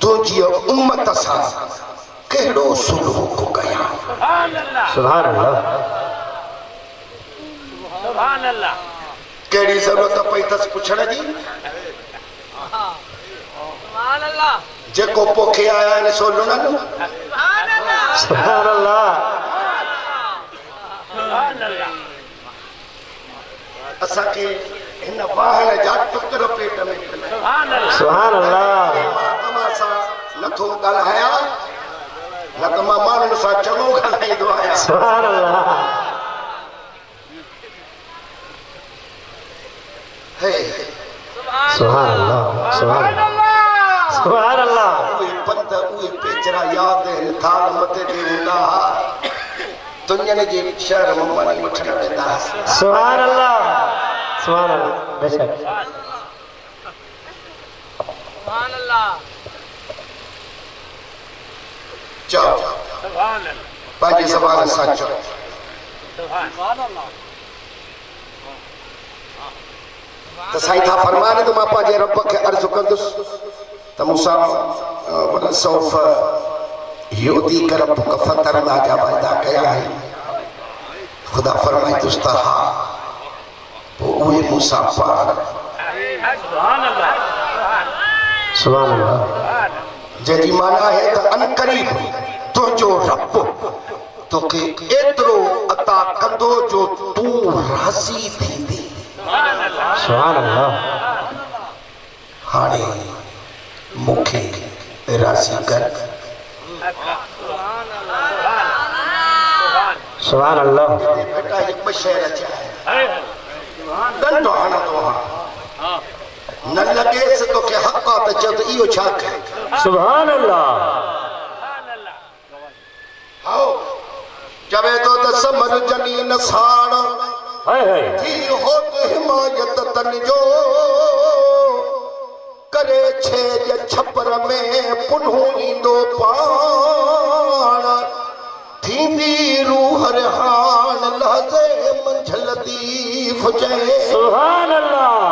तुंहिंजी उम्मत सां कहिड़ो सुलूक कयां सुभान अल्लाह कहिड़ी ज़रूरत पई अथसि पुछण जी जेको पोखे आया आहिनि सो लुणनि सुभान अल्लाह असांखे हिन वाहन जा टुकर पेट में सुभान अल्लाह तव्हां सां नथो ॻाल्हायां न त मां माण्हुनि सां चङो ॻाल्हाईंदो आहियां सुभान अल्लाह सुभान अल्लाह सुभान सुभान अल्लाह उहे पंध उहे पेचरा यादि आहिनि थाल मथे ते हूंदा दुनिया जे शहर में मानी वठण वेंदा सुभान अल्लाह बेशक चओ पंहिंजी ज़बान सां चओ त साईं था फरमाइनि त मां पंहिंजे रब खे अर्ज़ु कंदुसि त मूंसां वला सौफ़ योदी कर रब्बुक फतरदा जा वाइदा कया आहिनि ख़ुदा फरमाईंदुसि त हा पोइ उहे मूंसां पाण सुभान अल्लाह जंहिंजी माना आहे त अनकरीब तुंहिंजो रब तोखे एतिरो अता कंदो जो तूं राज़ी थींदी सुभान अल्लाह हाणे मूंखे राज़ी कर सुभान अल्लाह बेटा हिकु ॿ शहर अचिया ॾंडो हणंदो न लॻेसि तोखे हक़ आहे त चओ त इहो छा कयो सुभान अल्लाह हाओ चवे थो त समर जनीन साण थी हो त हिमायत तन जो करे छेज छपर में पुन्हू ईंदो पाण थींदी रूह रिहान लहज़े मंझल दीफ जय सुभान अल्लाह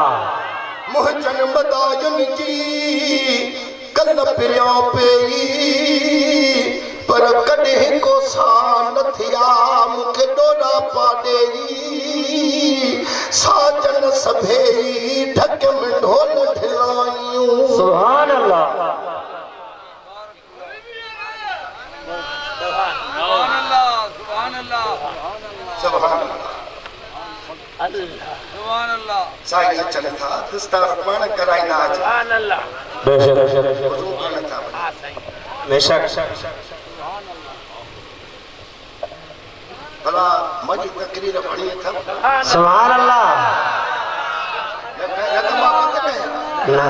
मुहजन मदायुन जी कल पिरिया पेई पर कॾहिं को सान थिया मूंखे डोरा पाॾेई साजन सभेई ढक में ढोल ढिलायूं सुभान अल्लाह साईं अचनि था दस्तार पाण कराईंदा बेशक भला मुंहिंजी तकरीर पढ़ी अथव सुभान अल्लाह न त मां बंदि कयां भला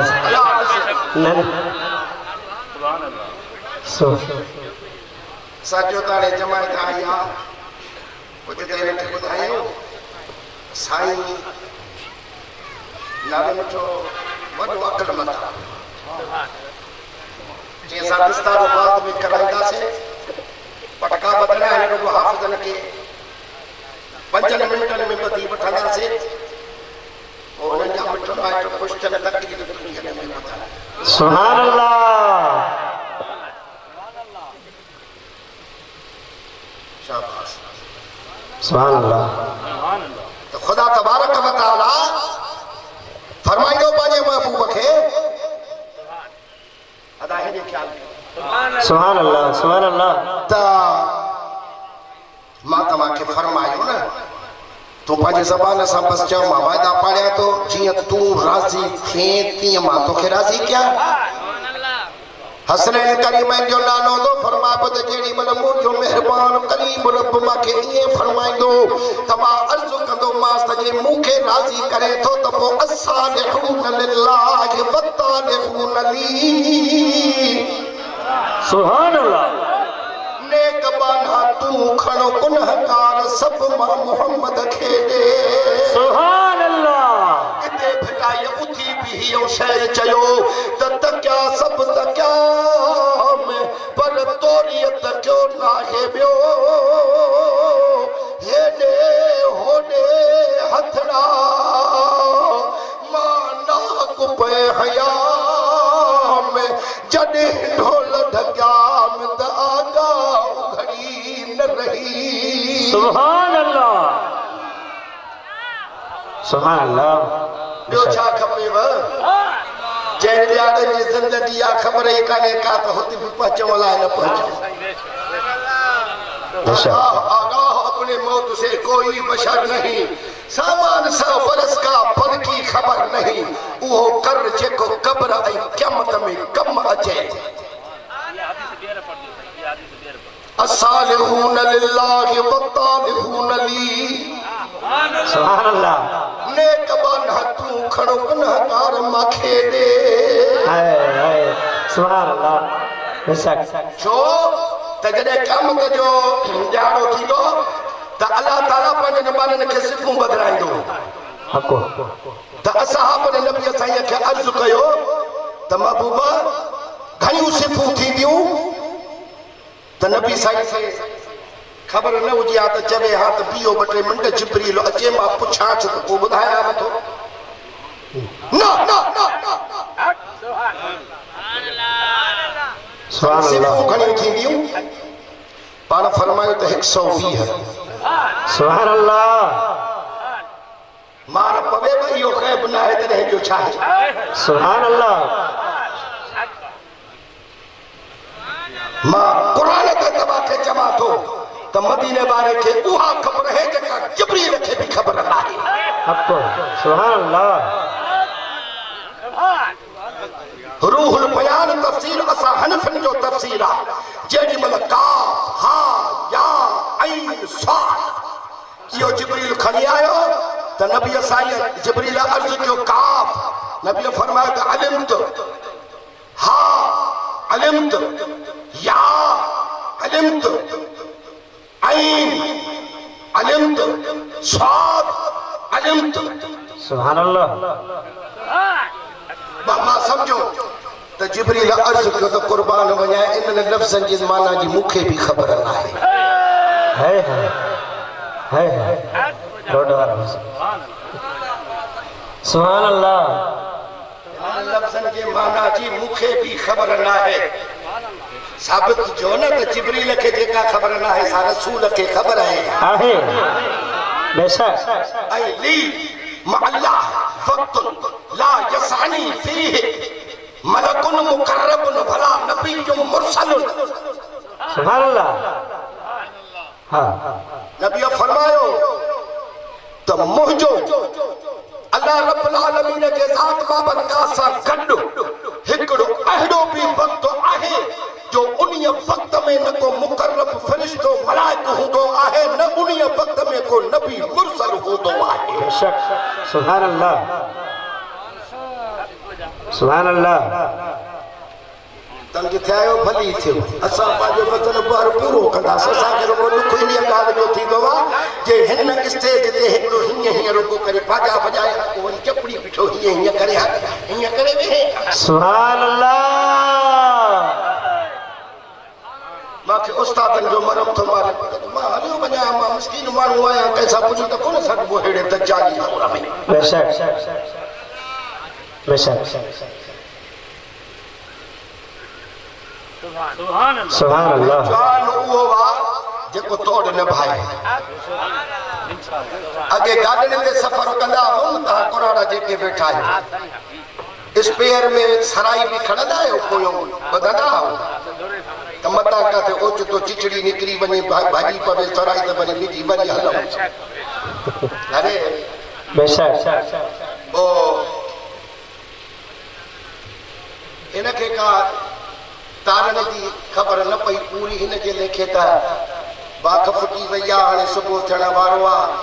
साजो ताणे जमायत आई आहे कुझु त हिनखे ॿुधायूं साईं नालो मिठो वॾो अकलमंद आहे जीअं असां दस्तार बाद में कराईंदासीं पटका बदिलिया आहिनि रुॻो हाफ़िज़नि खे 5 मिंटनि में ॿधी वठंदासीं पोइ हुननि जा मिट माइट ख़ुशि थियनि तकलीफ़ दुनिया में ॿुधाए सुभान अल्लाह शाबाश सुभान अल्लाह तो खुदा तबारक व तआला फरमाइंदो पंहिंजे महबूब खे अदा हेॾे ख़्याल सुभान अल्लाह त मां तव्हांखे फरमायो न तूं पंहिंजे ज़बान सां बसि चओ मां वाइदा पाड़िया थो जीअं तूं राज़ी थिए तीअं मां तोखे राज़ी कयां हसनैन करीमैन जो नालो दो फरमाए त जेड़ी मन मुंहिंजो महिरबान करीम रब मूंखे ईअं फरमाईंदो त मां अर्ज़ु कंदो मांसि त जे मूंखे राज़ी करे थो त पोइ अस्सालिहून लिल्लाहि वत्तालिहून ली सुभान अल्लाह नेक बाना तू खणो गुनहगार सब मां मोहम्मद खे दे सुभान अल्लाह इते भिटाई उथी भी ऐं शहर चयो त तकिया सब तकिया पर तोरियत क्यों नाहे ॿियो हेॾे होॾे हथड़ा मां नाक पे हया में जॾहिं ढोल ढकिया त आगा उघड़ी न रही सुभान अल्लाह सुभान अल्लाह ॿियो छा खपेव जंहिं ॾियारनि जी ज़िंदगी आहे ख़बर ई कान्हे का त हुते बि पहुचण लाइ न पहुचूं आगाह अपने मौत से कोई बशर नहीं सामान 100 बरस का फल की खबर नहीं उहो कर जेको क़ब्र ऐं क़यामत में कम अचे अस्सालिहून लिल्लाहि वत्तालिहून ली सुभान अल्लाह नेक बाना तू खड़ो गुनहगार मूंखे दे हाय सुभान अल्लाह बेशक छो त जॾहिं क़यामत जो ॾियारो थींदो त अल्लाह ताला पंहिंजे नबाननि खे सिफ़ूं बदिलाईंदो हको त असहाब ने नबी साईं खे अर्ज़ु कयो त महबूबा घणियूं सिफ़ूं थींदियूं त नबी साईं खे ख़बर न हुजे हा त चवे हा त बीहो 2 टे मिंट जिब्रील अचे मां पुछांसि त पोइ ॿुधायां नथो न न न सुभान अल्लाह सिफ़ूं घणियूं थींदियूं पाण फरमायो त 120 सुभान अल्लाह मार पवे भई इहो ग़ैब न आहे तॾहिं ॿियो छा आहे सुभान अल्लाह मां क़ुरान ते तव्हांखे चवां थो त मदीने वारे खे उहा ख़बर आहे जेका जिब्रील खे बि ख़बर नाहे हको सुभान अल्लाह रूहुल बयान तफ़सीर असां हनफिन जो तफ़सीर आहे जेॾी महिल काफ हा या ऐन स्वाद इहो जिब्रील खणी आयो त नबी साईं जिब्रील अर्ज़ु कयो काफ नबी फरमायो त अलिमत हा अलिमत या अलिमत ऐन अलिमत स्वाद अलिमत सुभान अल्लाह मां सम्झो त जिब्रील अर्ज़ु कयो त क़ुर्बान वञा इन्हनि लफ़्ज़नि जी माना जी मूंखे बि ख़बर नाहे है सुभान अल्लाह लफ़्ज़नि जी माना जी मूंखे बि ख़बर नाहे साबित जो न त जिब्रील खे जेका ख़बर नाहे सा रसूल खे ख़बर आहे बेशक ऐं ली मअल्लाह वक़्तुन ला यसानी फीह मलकुन मुकर्रबुन भला नबियुन मुरसलुन सुभान अल्लाह हाँ नबी फरमायो त मुंहिंजो अल्लाह रब्बुल आलमीन जे ज़ात बाबरकात सां गॾु हिकिड़ो अहिड़ो बि वक़्तु आहे जो उन्हीअ वक़्त में न को मुकर्रब फ़रिश्तो मलाइक हूंदो आहे न उन्हीअ वक़्त में को नबी मुरसल हूंदो आहे बेशक सुभान अल्लाह सुभान अल्लाह तन किथे आयो भली थियो असां पंहिंजो वतन ॿार पूरो कंदासीं असांखे रुगो ॾुख इन ॻाल्हि जो थींदो आहे जे हिन स्टेज ते हिकिड़ो हीअं रुगो करे बाजा बजाए पोइ वरी चपड़ी बीठो हीअं करे हीअं करे वेहे सुभान अल्लाह मूंखे उस्तादनि जो मरम थो मारे मां हलियो वञा मां मिस्कीन माण्हू आहियां कंहिंसां पुछो त कोन सघिबो अहिड़े दजाली दौर में बेशक बेशक सुभान अल्लाह जवान उहो आहे जेको तोड़ न भाई अॻे गाॾियुनि ते सफ़र कंदा हुओ तव्हां कुराड़ा जेके वेठा आहियो स्पेयर में सराई बि खणंदा आहियो पोयों ॿधंदा हुओ त मता किथे ओचितो चिचड़ी निकिरी वञे भाॼी पवे सराई त वरी विझी वरी हलूं अरे बेशक ओ इनके का तारन जी खबर न पई पूरी हिन जे लेखे त वाक़ फुटी वई आहे हाणे सुबुह थियण वारो आहे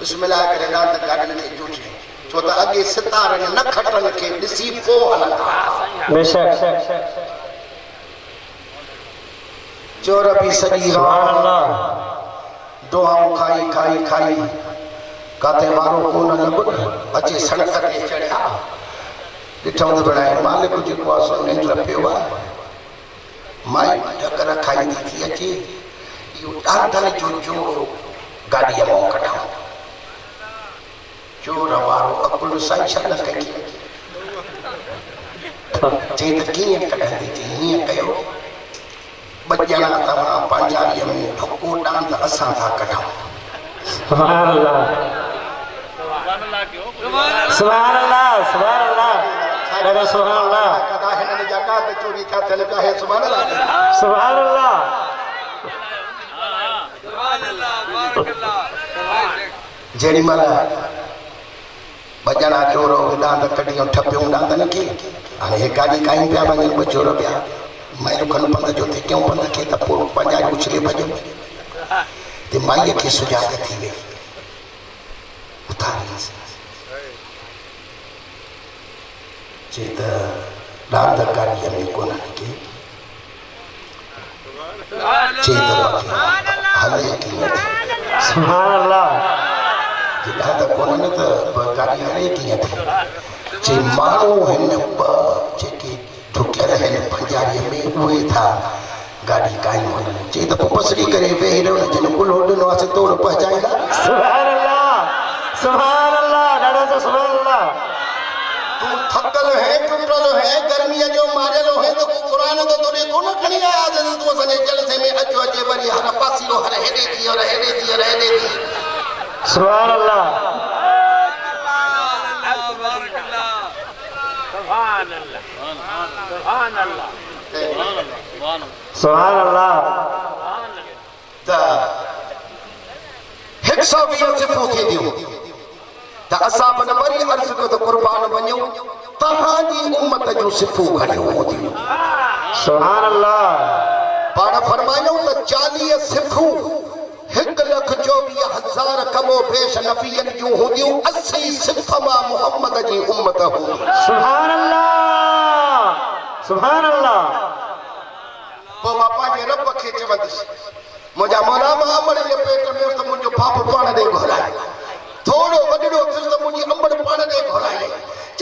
बिस्मिल्लाह करे रात गाॾियुनि खे जूठे छो त अॻे सितारनि न खटनि खे ॾिसी पोइ हलंदा बेशक चोर बि सॼी सुभान रात अल्लाह दुआऊं खाई खाई खाई काथे वारो कोन लॻो अचे सड़क ते चढ़िया ॾिठऊं त बणाए मालिक जेको आहे सो निंड पियो आहे माई ढकर खाईंदी थी अचे इहो ॾाढनि जो जोड़ो गाॾीअ मां कढूं चोर वारो अकुल सां छा न कई चई त कीअं कढंदी चई हीअं कयो ॿ ॼणा तव्हां पंहिंजारीअ में धको ॾांद असां था कढूं सुभान अल्लाह सुभान अल्लाह सुभान अल्लाह ॾाढो सुभान अल्लाह कदा हिननि जा कात चोरी था थियनि पिया हे सुभान अल्लाह सुभान अल्लाह जेॾी महिल ॿ ॼणा चोर ॾांद कढी ऐं ठपियूं ॾांदनि खे हाणे हे गाॾी काई पिया वञनि ॿ चोर पिया माइरूं खनि पंध जो थे क्यों पंध खे त पोइ पंहिंजा उछले भॼो ते माईअ खे सुजाॻ थी वई उथारियसि चई त ॾांद गाॾीअ में कोन्हनि के चई त हले कीअं थी सुभान अल्लाह जे ॾांद कोन्हनि त गाॾी हले कीअं थी चई माण्हू हिन ॿ जेके ढुकियल आहिनि पंजारीअ में उहे था गाॾी काई वञनि चई त पोइ पसड़ी करे वेही रहो जिन कुल्हो ॾिनो आहे तोड़ पहुचाईंदा सुभान अल्लाह ॾाढो त सुभान अल्लाह तूं थकल है टुटल है गर्मीअ जो मारियल है तो क़ुरान तो तोड़े कोन खणी आया त तूं असांजे जलसे में अचे वरी हर पासीरो हर हेॾे थी और हेॾे थी और हेॾे थी सुभान अल्लाह सुभान अल्लाह त 120 सिफ़ूं थींदियूं त असां बि वरी अर्ज़ कयो त क़ुर्बान वञूं तव्हांजी उम्मत जूं सिफ़ूं घणियूं हूंदियूं सुभान अल्लाह पाण फरमायूं त 40 सिफ़ूं 1,24,000 कमो बेश नबियनि जूं हूंदियूं 80 सिफ़ मां मुहम्मद जी उम्मत हूंदी सुभान अल्लाह सुभान अल्लाह पोइ मां पंहिंजे रब खे चवंदुसि मुंहिंजा मौला अमड़ जे पेट में त मुंहिंजो बाप पाण ॾे घुराए थोरो वॾड़ो थियुसि त मुंहिंजी अमड़ पाण ॾे घुराए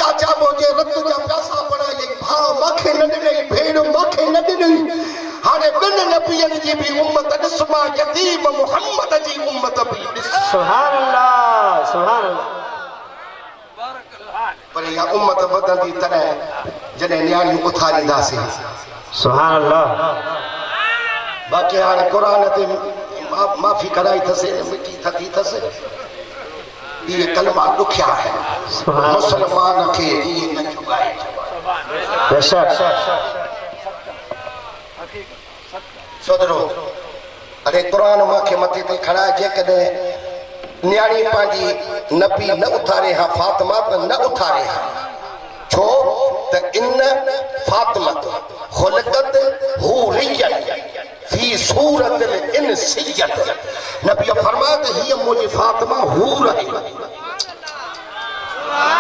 चाचा मुंहिंजे रत जा प्यासा पढ़ाई भाउ मूंखे न ॾिनई भेण मूंखे न ॾिनई हाणे ॿिनि नबियनि जी बि उम्मत ॾिस मां यतीम मुहम्मद जी उम्मत बि ॾिस सुभान अल्लाह सुभान अल्लाह पर इहा उम्मत वधंदी तॾहिं जॾहिं न्याणियूं उथारींदासीं सुभान अल्लाह बाक़ी हाणे क़ुरान ते माफ़ी कराई अथसि मिटी थी अथसि इहे कलमा ॾुखिया आहिनि मुस्लमान खे इहे न चुकाए बेशक सोदरो अरे क़ुरान मूंखे मथे ते खणाए जेकॾहिं न्याणी पंहिंजी नबी न उथारे हा फातिमा त न उथारे हा छो त इन फातिमत ख़ुलक़त हूरियत फी सूरत इंसियत नबी फरमाया त हीअ मुंहिंजी फातिमा हूर आहे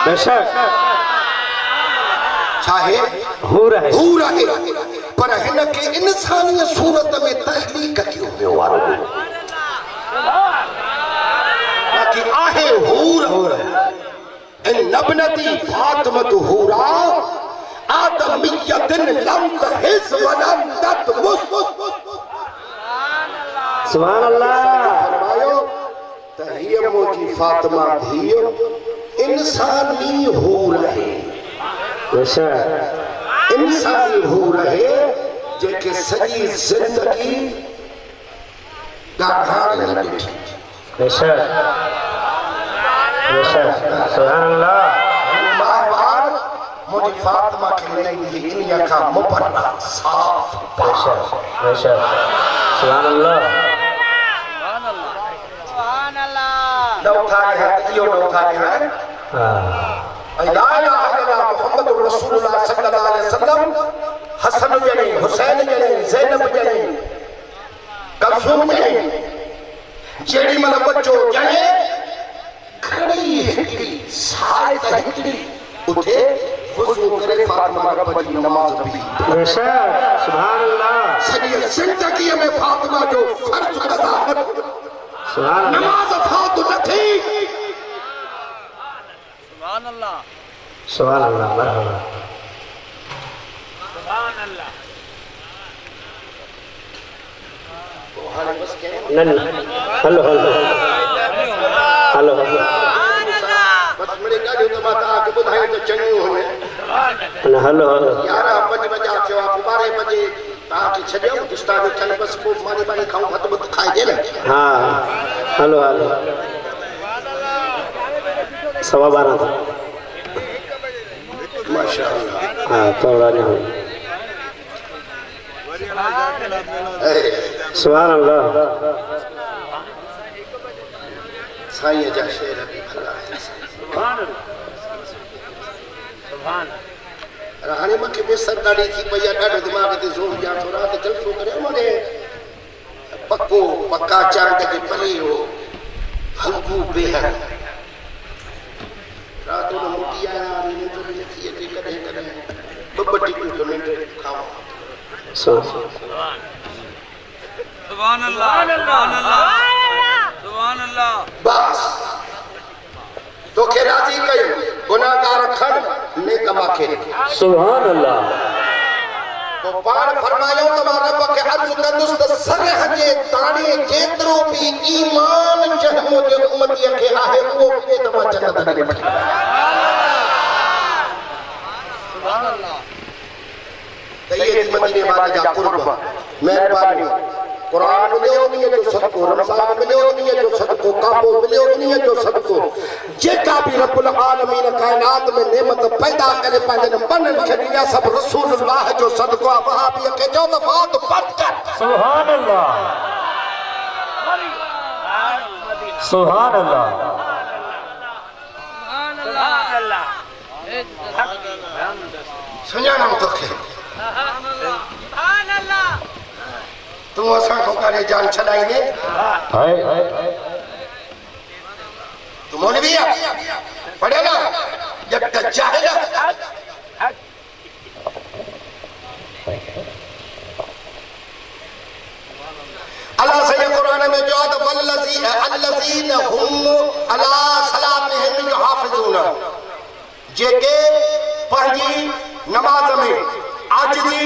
बेशक छा आहे हूर है हूर आहे पर हिन खे इंसानी सूरत में तख़लीक़ कयो वियो आहे बाक़ी आहे हूर इन नबनती फातिमत हूरा आदमियतन लम तहिस वलम ततमुस सुभान अल्लाह फरमायो त हीअ मुंहिंजी फातिमा धीअ इंसानी हूर आहे बेशक इंसानी हूर आहे जेके सॼी ज़िंदगी ॻाढ़ाण न ॾिठी बेशक बेशक सुभान अल्लाह बार मुझे फातिमा के नहीं इन्हीं का मुबर्रा साफ बेशक बेशक सुभान अल्लाह सुभान अल्लाह नौथारे हैं यो नौथारे हैं ला इलाहा इल्लल्लाह मुहम्मदुर रसूलुल्लाह सल्लल्लाहु अलैहि वसल्लम हसन जने हुसैन जने ज़ैनब जने कलसूम जने जेड़ी मन बच्चो जने खड़ी हिकड़ी साथ हिकड़ी उठे वुजू करे फातिमा रब जी नमाज पढ़ी बेशक सुभान अल्लाह सॼी ज़िंदगी में फातिमा जो फर्ज अदा सुभान अल्लाह नमाज फात न थी सुभान अल्लाह मरहबा हाणे बस के न हलो हलो हलो हलो बस मेरे गाड़ी तो बात आके बुधाई तो चंगियूं हुने न हलो हलो 11 बजे थियो आप 12 बजे ताकि छडियो दुस्ता जो चल बस को मानी बानी खाऊं खत मत खाए दे न हाँ हलो हलो 12:15 माशाअल्लाह हाँ थोड़ा नहीं सुभान अल्लाह साईं जा शेर भी भला है हाणे मूंखे बेसर ॾाढी थी पई आहे ॾाढो दिमाग़ ते ज़ोर ॾियां थो राति जलसो करे माने पको पक्का चांद के परे हो हल्कू बेहन रात में मोटी आया नींद भी नथी अचे कॾहिं कॾहिं ॿ टिकियूं तो निंड खावां सुभान अल्लाह सुभान अल्लाह सुभान अल्लाह बस तोखे राज़ी कयो गुनाहगार खण नेक माखे सुभान अल्लाह तो पाण फरमायो त मां रब खे अर्ज़ कंदुसि त सरह जे ताणे जेतिरो बि ईमान जहमो जे उम्मतीअ खे आहे उहो बि त मां जन्नत ॾे वठी सुभान अल्लाह त ये मदीने वाले जा कुर्ब मेहरबानी कुरान मिलियो उन्हीं जो सदको रमजान मिलियो उन्हीं जो सदको काबो मिलियो उन्हीं जो सदको जेका भी रब्बुल आलमीन कायनात में नेमत पैदा करे पंहिंजे बनन खे ॾिना सब रसूलुल्लाह जो सदको आहे वहाबी खे चओ त बात बंद कर सुभान अल्लाह सुभान अल्लाह सुभान अल्लाह सुञाणो तोखे सुभान अल्लाह तू असां को करे जान छॾाईंदे हाय हाय तू मौलवी आहे पढ़ियल जट जाहिल अल्लाह सही कुरान में जो है वल्लज़ीन हुम अला सलातिहिम युहाफ़िज़ून जेके पंहिंजी नमाज में आजिज़ी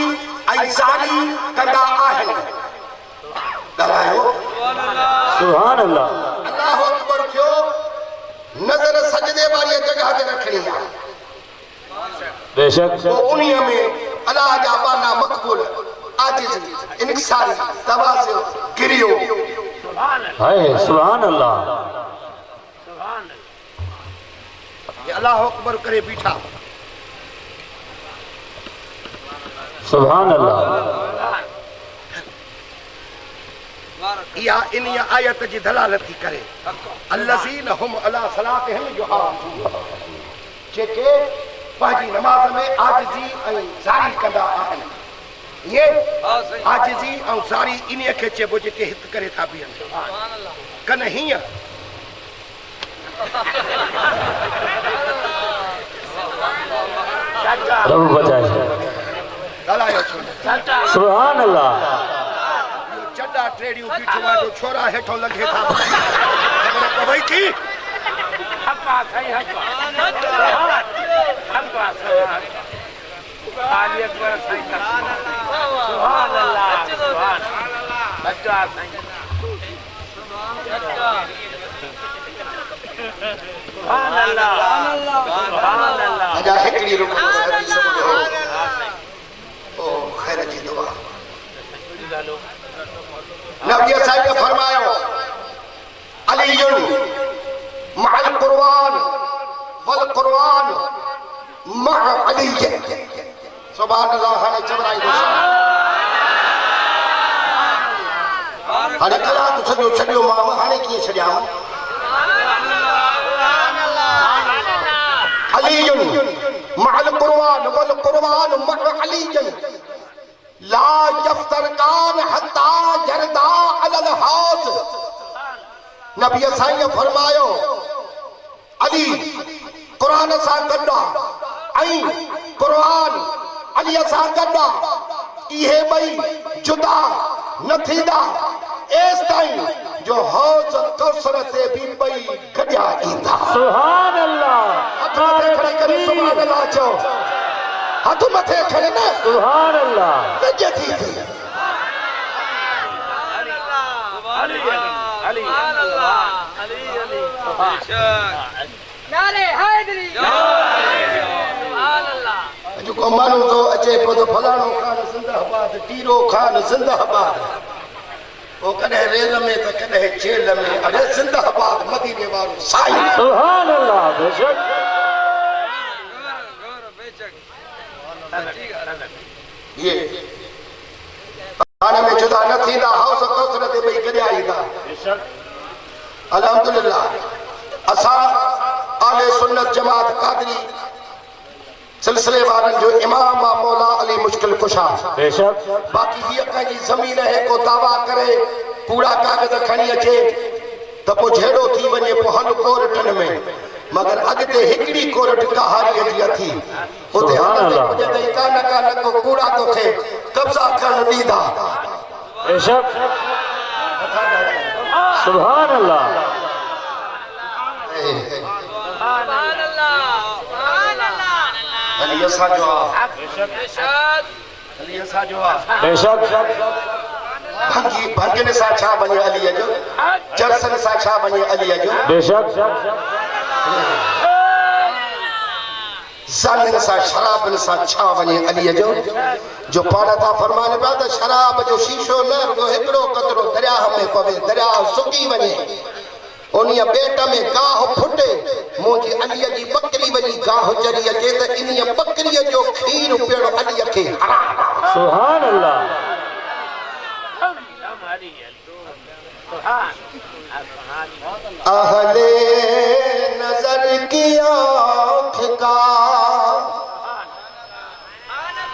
ऐं ज़ारी कंदा आहिनि ॻाल्हायो सुभान अल्लाह अल्लाह अकबर थियो नज़र सजदे वाली जगह ते रखणी आहे बेशक तो उन्हीं में अल्लाह जा बाना मक़बूल आजिज़ इनसारी तवाज़ु गिरियो हाय सुभान अल्लाह ये अल्लाह अकबर करे बीठा सुभान अल्लाह या इन आयत जी दलालत थी करे अल्लज़ीन हुम अला सलातिहिम युहाफ़िज़ून जेके पंहिंजी नमाज में आजिज़ी ऐं ज़ारी कंदा आहिनि ये आजिज़ी ऐं ज़ारी इन खे चइबो जेके हित करे था बीहनि कन हीअं रब बचाए ॻाल्हायो छो सुभान अल्लाह चड्डा ट्रेडियूं बीठो आहे जो छोरा हेठों लंघे था ख़बर पवई थी हक़ा सही हक़ा हक़ा आली अकबर सही सुभान अल्लाह सुभान बच्चा सही सुभान अल्लाह सुभान अल्लाह अजा हिकड़ी रुको हदीस ॿुधो ओ खैर जी दुआ नबी साहब ने फरमायो अलीयुन मअल कुरआन वल कुरआन मअ अली सुभान अल्लाह हाने चवराई दो हाने कला तो सॼो छॾियो मां हाने कीअं छॾियां कुरान वल कुरबान मअ अलीजन ला यफ्तरकान हत्ता यरदा अलल हाज। नबी साईं फरमायो अली कुरान सां गॾु ऐं कुरान अलीअ सां गॾु इहे ॿई जुदा न थींदा एस ताईं जो हौज कौसर ते भी ॿई गॾिया ईंदा। सुभान अल्लाह। हथ मथे खड़े करे सुभान अल्लाह चओ। हथ मथे खड़े न सुभान अल्लाह। गॾ थी थी नारे हैदरी जेको माण्हू थो अचे पियो त फलाणो ख़ान ज़िंदाबाद टीरो ख़ान ज़िंदाबाद वो कॾहिं रेल में त कॾहिं जेल में अरे ज़िंदाबाद मदीने वारो साईं। सुभान अल्लाह। बेशक ये पाण में जुदा न थींदा हौस कौसर ते ॿई गॾिया ईंदा। अल्हम्दुलिल्लाह असां आले सुन्नत जमात कादरी सिलसिले वारनि जो इमाम आहे मौला अली मुश्किल कुशा। बेशक बाक़ी हीअ कंहिंजी ज़मीन है को दावा करे कूड़ा कागज़ खणी अचे त पोइ जहिड़ो थी वञे पोइ हल कोर्टनि में मगर अॻिते हिकिड़ी कोर्ट कहारीअ जी अथी उते पुॼंदई का न को कूड़ा तोखे कब्ज़ा करणु ॾींदा। बेशक सुभान अल्लाह। अली असांजो आहे बेशक अली असांजो आहे। बेशक भंगिन सां छा वञे अलीअ जो चरसन सां छा वञे अलीअ जो बेशक ज़ालिन सां शराबन सां छा वञे अलीअ जो पाण था फरमान पिया त शराब जो शीशो न रुगो हिकिड़ो कतरो दरिया में पवे दरिया सुकी वञे उन्हीअ पेट में गाह फुटे मुंहिंजी अलीअ जी बकरी वञी गाह चरी अचे त इन्हीअ बकरीअ जो खीर पियणो अलीअ खे हराम। सुभान अल्लाह। अहले नजर की आँख का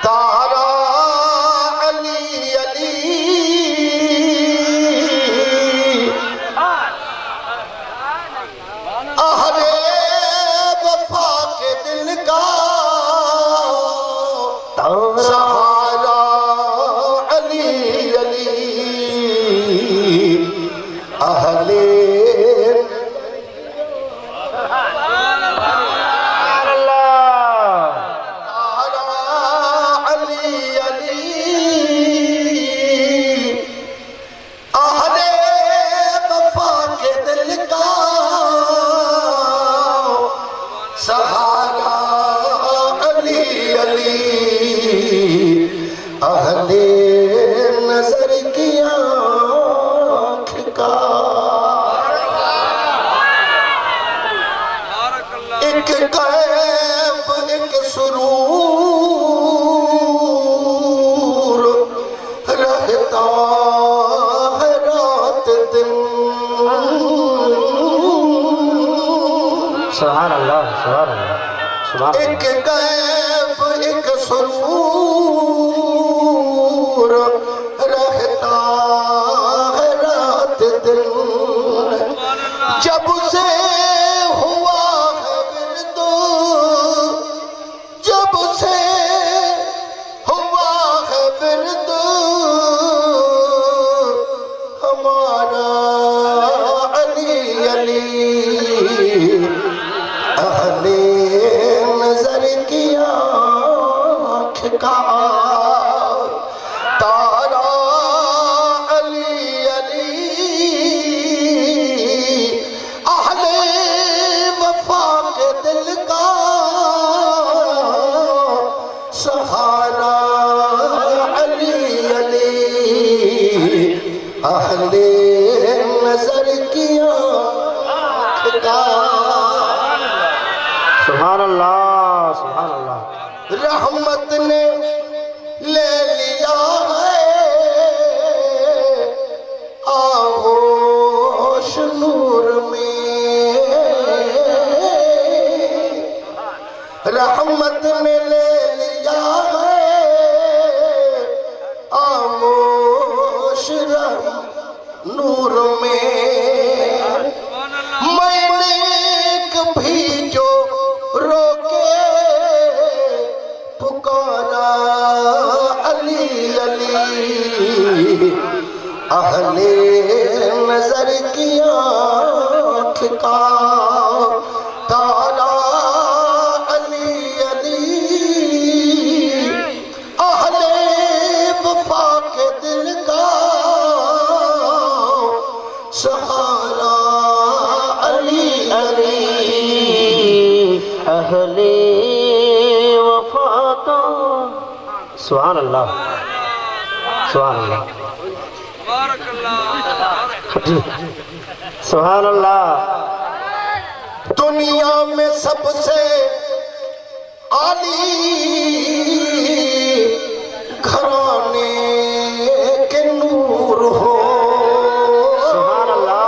तारा अली अली अहले वफा के दिल का सहारा अली अली अहले सहारा अली अली अहले नजर की आँख का एक कैफ एक सुरूर रहता है रात दिन। सुभान अल्लाह सुभान अल्लाह सुभान एक कैफ एक सुरूर रहता है रात दिन। जब से हुआ है विर्द जब से हुआ है विर्द हमारा अली अली अहले नजर की आँख का तारा अली अली अहले वफा के दिल का सहारा अली अली अहले नजर की आँख का। सुभान अल्लाह सुभान अल्लाह। रहमत ने ले लिया है आगोश नूर में रहमत ने ले अहले नजर की आँख का तारा अली अली, अहले वफा के दिल का सहारा अली अली, अहले वफा का। सुभान अल्लाह, सुभान अल्लाह, सुभान अल्लाह। दुनिया में सबसे आली घराने के नूर हो। सुभान अल्लाह।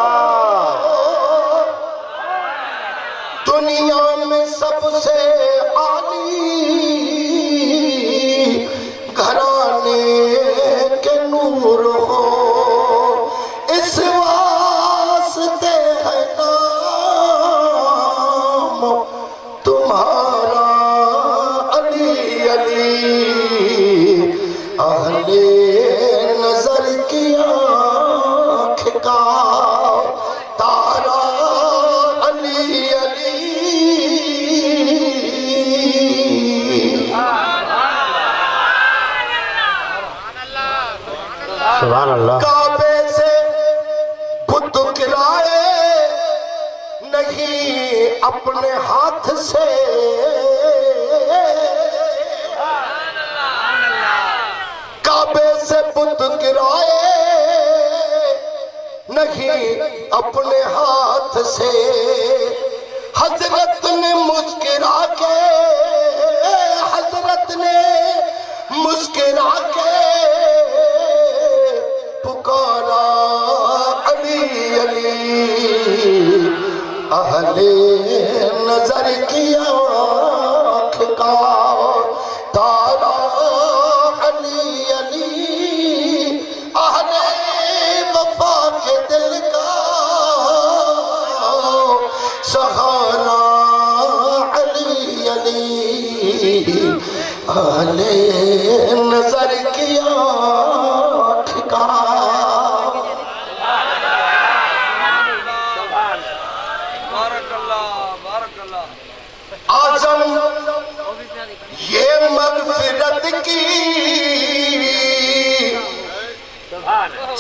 दुनिया में सबसे आली घराने के नूर हो, इस वास्ते है नाम तुम्हारा अली अली, अहले नजर की आँख का तारा अली अली। सुभान अल्लाह। काबे से बुत गिराए नहीं अपने हाथ से, काबे से बुत गिराए नहीं अपने हाथ से, हजरत ने मुस्कुरा के, हजरत ने मुस्कुरा के पुकारा अली अली, अहले नजर की आँख का तारा अली अली, अहले वफा के दिल का सहारा अली अली, अहले नजर की आँख का। आजम ये मगफिरत की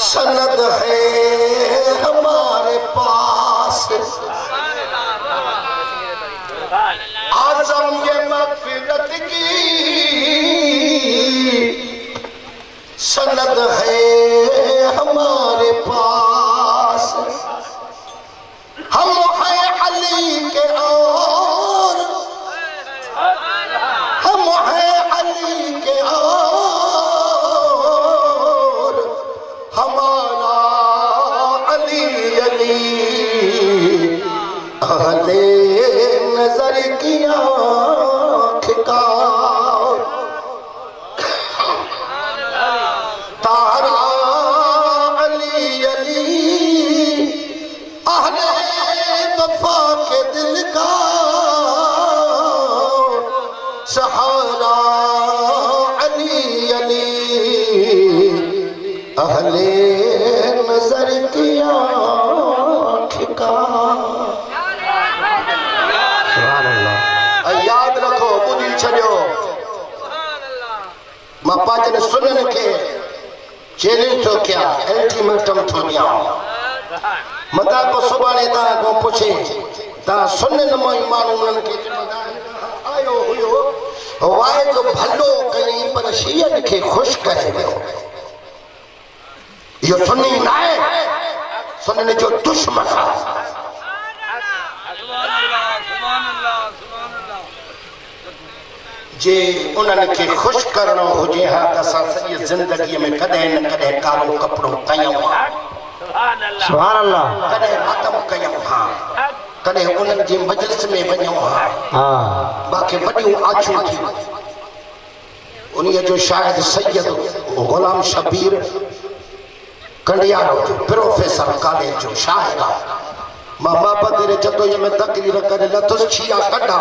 सनद है हमारे पास, आजम ये मगफिरत की सनद है हमारे पास, हम हैं अली के और हम हैं अली के और हमारा अली अली, अहले नजर की आँख का तारा अली अली, अहले वफा के दिल का सहारा अली अली, अहले नजर की आँख का। सुभान अल्लाह। याद रखो ॿुधी छॾियो, मां पंहिंजनि सुननि खे चैलेंज थो कयां, अल्टीमेटम थो ॾियां। मता को सुभाणे तव्हां खां पुछे तव्हां सुननि मां ई माण्हू उन्हनि खे आयो हुयो, वाए जो भलो कई पर शीयनि खे ख़ुशि करे वियो। इहो सुनी न आहे, सुननि जो दुश्मन आहे। जे उन्हनि खे ख़ुशि करणो हुजे हा त असां सॼी ज़िंदगीअ में कॾहिं न कॾहिं कारो कपिड़ो कयूं हा, सुभान अल्लाह। कॾहिं मातम कयूं हा, कॾहिं उन्हनि जी मजलिस में वञूं हा, हाँ। बाक़ी वॾियूं आछूं थियूं। उन्हीअ जो शायदि सैयद गुलाम शबीर कंडियारो जो प्रोफेसर कॉलेज जो शायद आहे। मां बाबा तेरे जदोई में तकरीर करे लथुसि, छिया कढा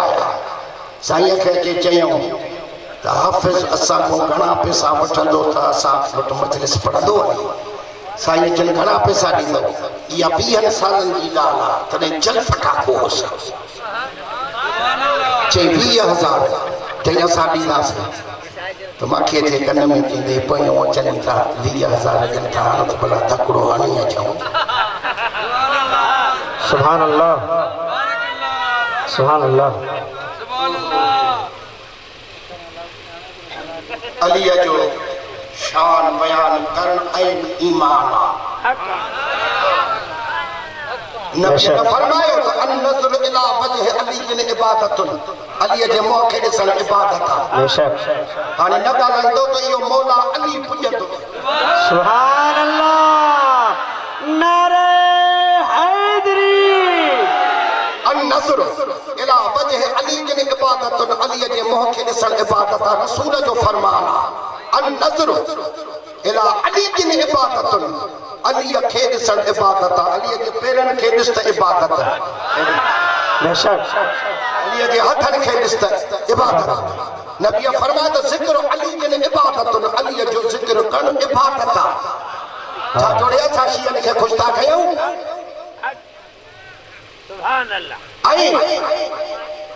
साईं खे अची चयूं त हाफ़िज़ असां को घणा पैसा वठंदो त असां वटि मजलिस पढ़ंदो। साईं जन घणा पैसा ॾींदो इहा 20 सालनि जी ॻाल्हि आहे तॾहिं जल फटाको हुअसि चई 20,000 चई असां ॾींदासीं त मूंखे थिए कन में थींदे पयूं अचनि था 20,000 ॾियनि था हाणे त भला तकिड़ो हणी अचूं सुभान अल्लाह सुभान अल्लाह अलीअ जो शान बयान करण ऐं ईमान नबी ने फरमायो त अन नज़र इला वजह अली जिन इबादतुन अलीअ जे मुंह खे ॾिसण इबादत आहे बेशक हाणे न ॻाल्हाईंदो त इहो मौला अली पुॼंदो सुभान अल्लाह नारे हैदरी अन नज़र इला वजह अली जिन इबादतुन अलीअ जे मुंह खे ॾिसण इबादत आहे रसूल जो फरमान आहे अन नज़र इला अली जिन इबादतुन अलीअ खे ॾिसण इबादत आहे अलीअ जे पेरनि खे ॾिस त इबादत आहे बेशक अलीअ जे हथनि खे ॾिस त इबादत आहे नबीअ फरमायो त ज़िक्र अली जिन इबादतुन अलीअ जो ज़िक्र करणु इबादत आहे छा जोड़े असां शियनि खे ख़ुशि था कयूं सुभान अल्लाह ऐं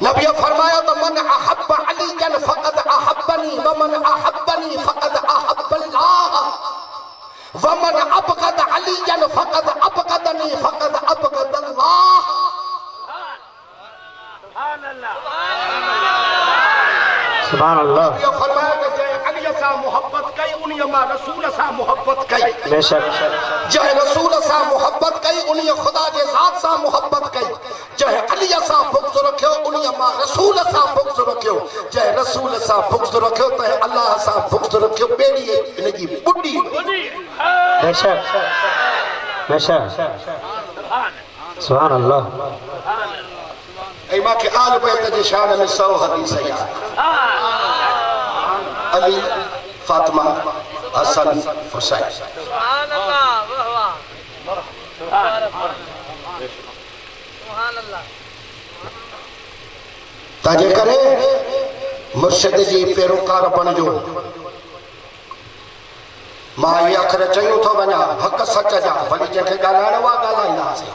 नबीअ फरमायो त मन अहब अली जन फ़क़द अहबनी व मन अहबनी फ़क़द अहबल्लाह वमन अबगद अली जन फ़क़द अबगदनी फ़क़द अबगदल्लाह सुभान अल्लाह सुभान अल्लाह नबीअ फरमायो त जंहिं अलीअ सां मोहब्बत कई उन्हीअ मां रसूल सां मोहब्बत कई बेशक जंहिं रसूल सां मोहब्बत कई उन्हीअ ख़ुदा जे ज़ात सां मोहब्बत कई जंहिं अलीअ सां बुग़्ज़ रखियो उन्हीअ मां रसूल सां बुग़्ज़ रखियो जंहिं रसूल सां बुग़्ज़ रखियो त अल्लाह सां बुग़्ज़ रखियो ॿेड़ी इनजी ॿुॾी बेशक बेशक सुभान अल्लाह ऐं मूंखे आल बैत जे शान में 100 हदीस याद अली फातिमा हसन हुसैन सुभान अल्लाह वाह वाह सुभान अल्लाह तंहिंजे करे मुर्शिद जी पेरोकार बणिजो मां इहे अखर चयूं थो वञा हक़ सच जा भली जंहिंखे ॻाल्हाइणो आहे ॻाल्हाईंदासीं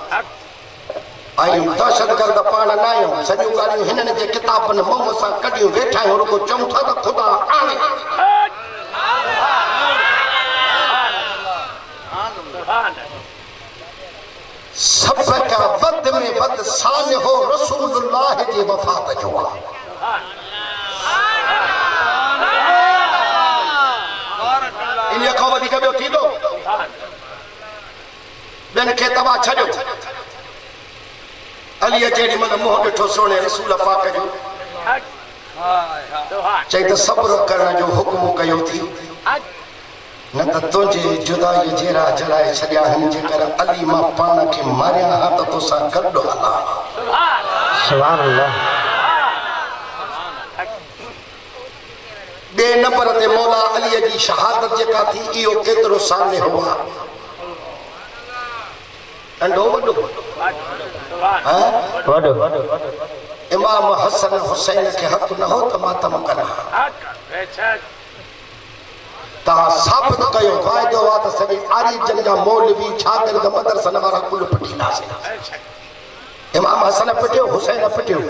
ऐं दहशतगर्द पाण न आहियूं सॼियूं ॻाल्हियूं हिननि जे किताबनि मुंहं सां कढियूं वेठा आहियूं रुगो चऊं था त ख़ुदा आणे सभ खां वध में वध साल हो रसूलुल्लाह जी वफ़ात जो आहे इन खां वधीक ॿियो थींदो ॿियनि खे तव्हां छॾियो अलीअ जेॾी महिल मुंहुं ॾिठो सोणे रसूल पाक जो चई त सब्र करण जो हुकुम कयो थी न त तुंहिंजे जुदाई जहिड़ा जलाए छॾिया आहिनि जेकर अली मां पाण खे मारिया हा त तोसां गॾु हलां सुभान अल्लाह ॿिए नंबर ते मौला अलीअ जी शहादत जेका थी इहो केतिरो साल हुआ नंढो वॾो वॾो इमाम हसन हुसैन खे हक़ न हो त मातम करा तव्हां साबित कयो फ़ाइदो आहे त सॼी आरी जन जा मौलवी छागिर्द मदरसनि वारा कुल पिटींदासीं इमाम हसन पिटियो हुसैन पिटियो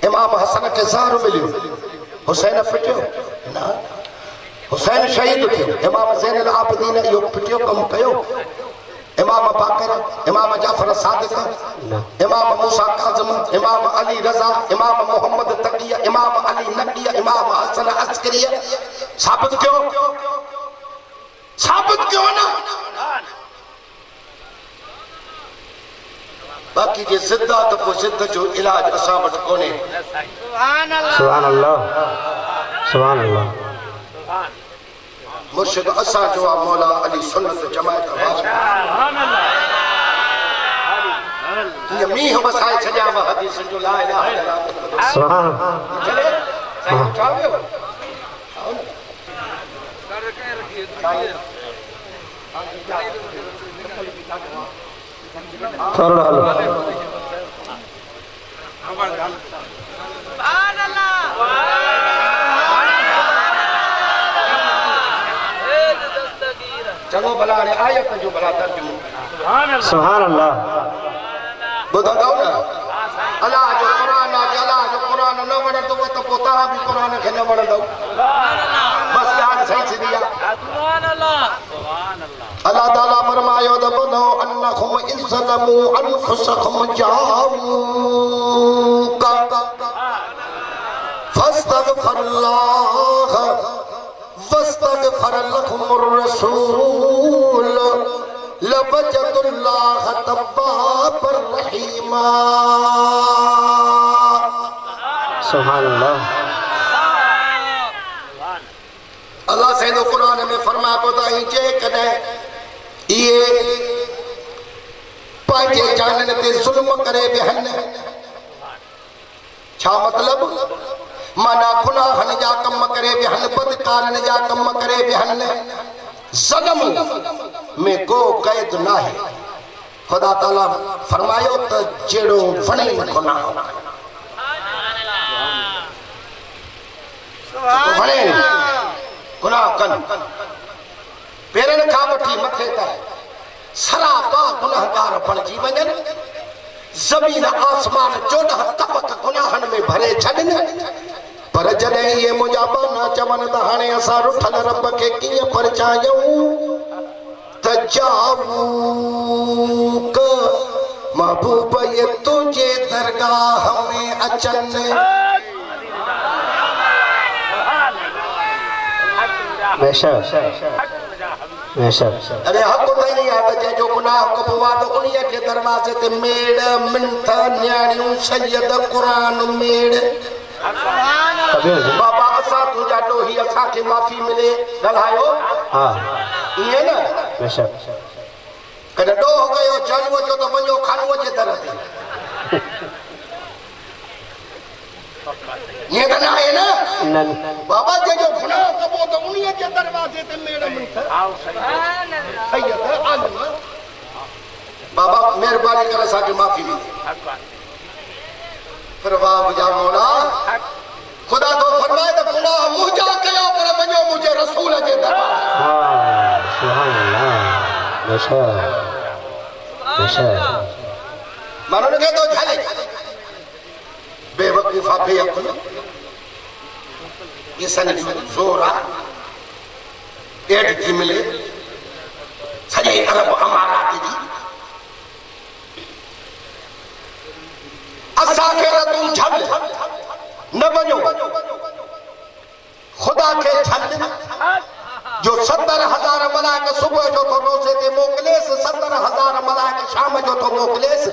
इमाम हसन खे ज़हर मिलियो हुसैन पिटियो न हुसैन शहीद थियो इमाम ज़ैनुल आबिदीन इहो पिटियो कमु कयो इमाम बाकर इमाम जाफर सादिक इमाम मूसा काज़िम इमाम अली रज़ा इमाम मोहम्मद तकिया इमाम अली नकिया इमाम हसन अस्करी साबित कयो न बाक़ी जे ज़िद्दा त पोइ ज़िद जो इलाज असां वटि कोन्हे सुभान अल्लाह सुभान अल्लाह सुभान अल्लाह मुर्शिद असां जो आहे मौला अली सुन्नत जमायत वारो सुभान अल्लाह ये मींहुं वसाए छॾिया मां हदीसनि जो ला इलाहा इल्लल्लाह सुभान चले साईं छा वियो थोरो हलो सुभान अल्लाह चलो भला हाणे आयत जो भला तर्जुमो सुभान अल्लाह ॿुधंदव न अलाह जो क़ुर आहे अलाह जो क़ुर न वणंदो त पोइ तव्हां बि क़ुर खे न वणंदव बस ॻाल्हि सही सिधी आहे अल्लाह ताला फरमायो त ॿुधो अन्नकुम इज़लमू अनफुसकुम जाऊका फस्तगफिरुल्लाह वस्तगफर लकुमुर रसूल लवजदुल्लाह तव्वाबर रहीमा सुभान अल्लाह अल्लाह सैदो कुरान में फरमाए पियो त जे कॾहिं इहे पंहिंजे जाननि ते ज़ुल्म करे वेहनि छा मतिलबु माना गुनाहनि जा कम करे वेहनि बदकारनि जा कम करे वेहनि ज़ल्म में को क़ैद न आहे खुदा ताला फरमायो त जहिड़ो वणे गुनाह वणे गुनाह कनि पेरनि खां वठी मथे ताईं सरापा गुनाहगार बणिजी वञनि ज़मीन आसमान 14 तबक गुनाहनि में भरे छॾनि पर जॾहिं इहे मुंहिंजा बाना चवनि त हाणे असां रुठल रब खे कीअं परचायूं त जाऊक महबूब ये तुंहिंजे दरगाह में अचनि बेशक बेशक अरे हक़ त ई आहे त जंहिंजो गुनाह कबो आहे त उन्हीअ जे दरवाज़े ते मेड़ मिंथ न्याणियूं सैयद क़ुरान मेड़ बाबा असां तुंहिंजा ॾोही असांखे माफ़ी मिले ॻाल्हायो हा ईअं न बेशक कॾहिं ॾोह कयो जानूअ जो त वञो खानूअ जे दर ते ईअं त न आहे न बाबा जंहिंजो गुनाह कबो त उन्हीअ जे दरवाज़े ते मेड़ मिंथ सैयद आलिम बाबा महिरबानी करे असांखे माफ़ी मिले पर वाह मुंहिंजा मौला खुदा तो फरमाए त गुनाह मुंहिंजा कयो पर वञो मुंहिंजे रसूल जे दरबार हा सुभान अल्लाह बेशक बेशक माण्हुनि खे थो झले बेवकूफ़ा बेअकुल ये सन ज़ोर आहे ॾेढ थी मिले सॼे अरब अमारात जी असांखे न तूं झल न वञो खुदा खे झल जो 70,000 मलाइक सुबुह जो तो रोज़े ते मोकिलेसि 70,000 मलाइक शाम जो तो मोकिलेसि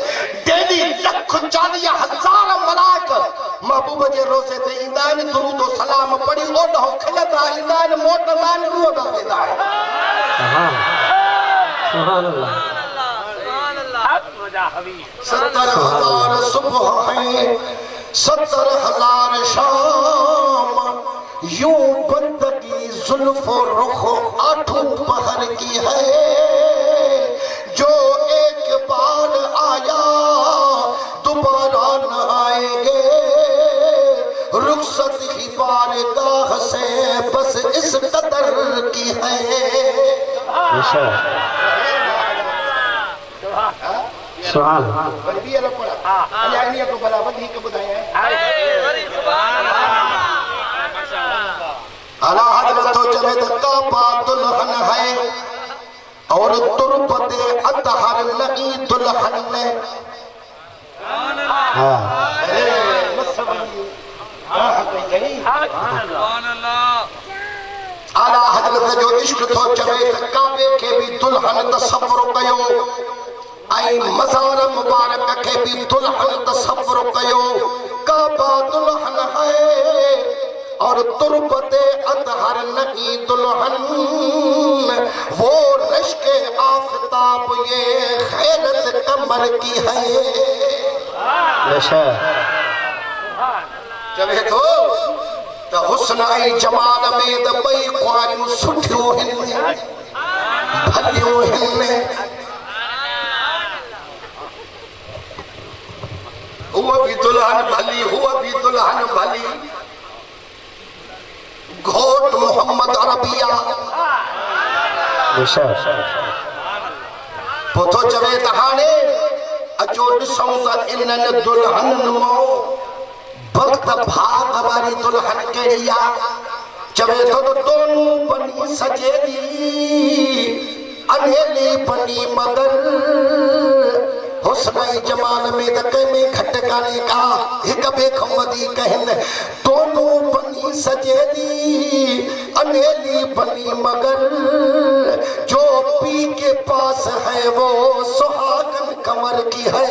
डेली 1,40,000 मलाइक महबूब जे रोज़े ते ईंदा आहिनि दुरूद सलाम पढ़ी ओॾो खिलंदा ईंदा आहिनि मोटंदा आहिनि रोअंदा वेंदा आहिनि सुभान अल्लाह 70,000 सुबह है 70,000 शाम यूं बंदगी जुल्फ रुख आठों पहर की है जो एक बार आया दोबारा न आएंगे रुखसत ही बारगाह से बस इस कदर की है सुभान आला हजरत तो चले तो काबा दुल्हन है और तुरबते अतहर लगी दुल्हन ने आला हजरत जो इश्क तो चले तो काबे के भी दुल्हन तसव्वुर कयो आई मज़ार मुबारक के भी दुल्हन तसव्वुर कयो काबा दुल्हन है और तुरबते अतहर लगी दुल्हन वो रश्के आफताब ये खैरत कमर की है चवे तो हुस्न आई जमाल में त बई ख्वारियूं सुठियूं हिन भलियूं हिन हुआ भी दुल्हन भली हुआ भी दुल्हन भली घोट मोहम्मद अरबिया बेशक पोथो चवे त हाणे अचो ॾिसूं त इन्हनि दुल्हन मां भक्त भाग वारी दुल्हन कहिड़ी आहे। चवे थो त दोनों बनी सजेली अनेली बनी मगर हुस्न जमाल में त कंहिंमें घटि कान्हे का, हिक ॿिए खां वधीक आहिनि। दोनों बनी सजेली अनेली बनी मगर जो पी के पास है वो सुहागन कमर की है।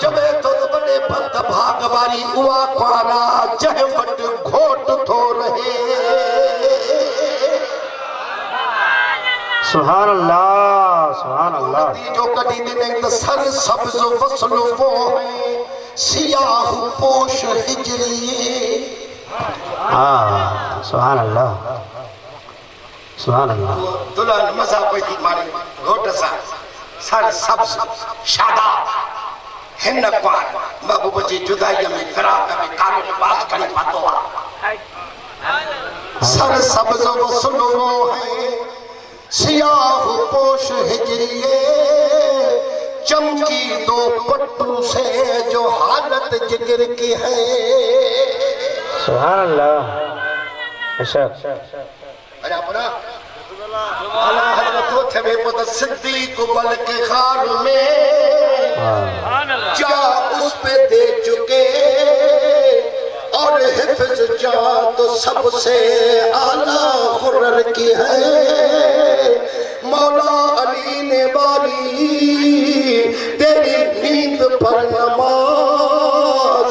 चवे तो बड़े भक्त भाग वारी उहा पारा जंहिं वटि घोट थो रहे। सुभान अल्लाह सुभान अल्लाह। जो कॾहिं ॾिनई त सर सब्ज़ वसल वो है सियाह पोश हिजरी। हाँ सुभान अल्लाह सुभान अल्लाह। दुल्हन मज़ा पई थी मारे घोट सां सर सब्ज़ शादाब हिन पार महबूब जी जुदाई में फिराक में कालो लिबास खणी पातो आहे। सर सब्ज़ वसल वो है सियाह पोश हिजरिए चमकी दो पट्टू से जो हालत जिगर की है। सुभान अल्लाह बेशक। अरे अपना अला हजरत थे पद सिद्दीक बल के खार में जा उस पे दे चुके और हिफ्ज जा तो सबसे आला खुर्र की है। मौला अली ने वाली तेरी नींद पर नमाज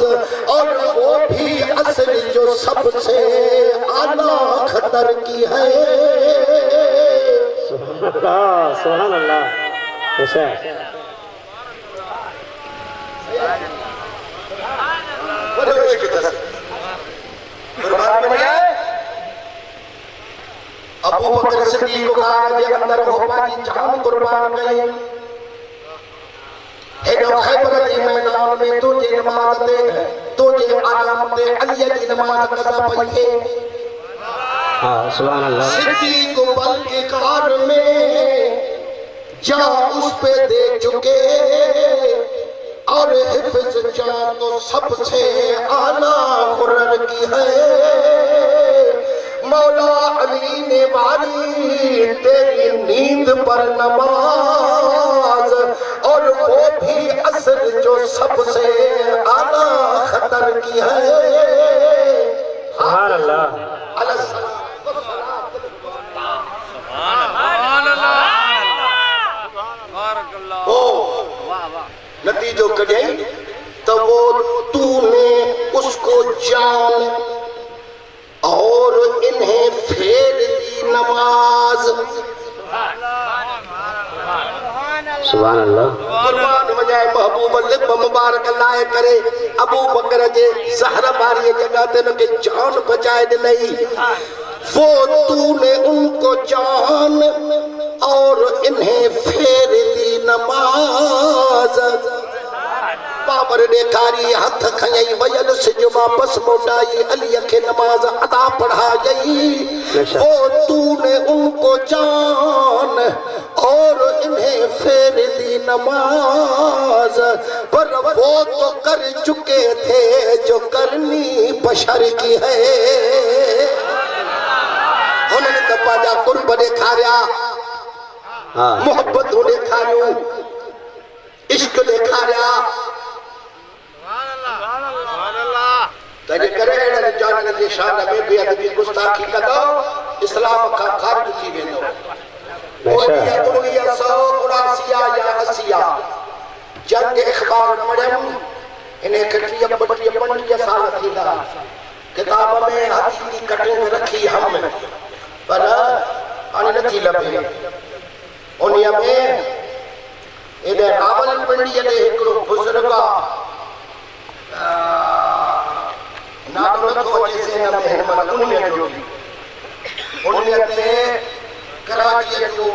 और वो भी असर जो सबसे आला खतर की है। सुभान अल्लाह बेशक। अबू बकर सिद्दीक को कहा जे अंदर हो पानी जान कुर्बान कई। हेडो खैबर के मैदान में तुझे नमाज दे तुझे आराम दे अली की नमाज कदा पढ़े। हाँ सुभान अल्लाह। सिद्दीक को बल के कार में जा उस पे दे चुके और हिफ्ज जा तो सबसे आला खुर्र की है। मौला अली ने वाली तेरी नींद पर नमाज और वो भी असर जो सबसे आला खतर की है। सुभान अल्लाह। नतीजो कढ़े तो वो तूने उसको जान और इन्हें फेर दी नमाज। सुभान अल्लाह। कुर्बान वजाए महबूब लिब मुबारक लाए करे अबू बकर जे ज़हर बारी जगह ते उनके जान बचाए दिलई। वो तूने उनको जान और इन्हें फेर दी नमाज। बाबर देखारी हथ खई वयल सिज वापस मोटाई अली के नमाज अदा पढ़ाई। वो तूने उनको जान और इन्हें फेर दी नमाज। पर वो तो कर चुके थे जो करनी बशर की है। उन्होंने तो पाजा कुर्ब देखारिया मोहब्बत देखारियो इश्क देखारिया। तेरे करे अहिड़े जाननि जी शान में बेअदबी गुस्ताखी कंदो इस्लाम खां ख़ारिज थी वेंदो। 1979 या 80 जंग इख़बार पढ़ियमि इन्हें खे 30-35 साल थींदा। किताब में हथी की कटिंग रखी हम पर हाणे नथी लभे। उन्हीअ में एॾे रावलपिंडीअ ते हिकिड़ो बुज़ुर्ग नालो नथो अचे हिन में हिन महिल 19 जो उन्हीअ ते कराचीअ जो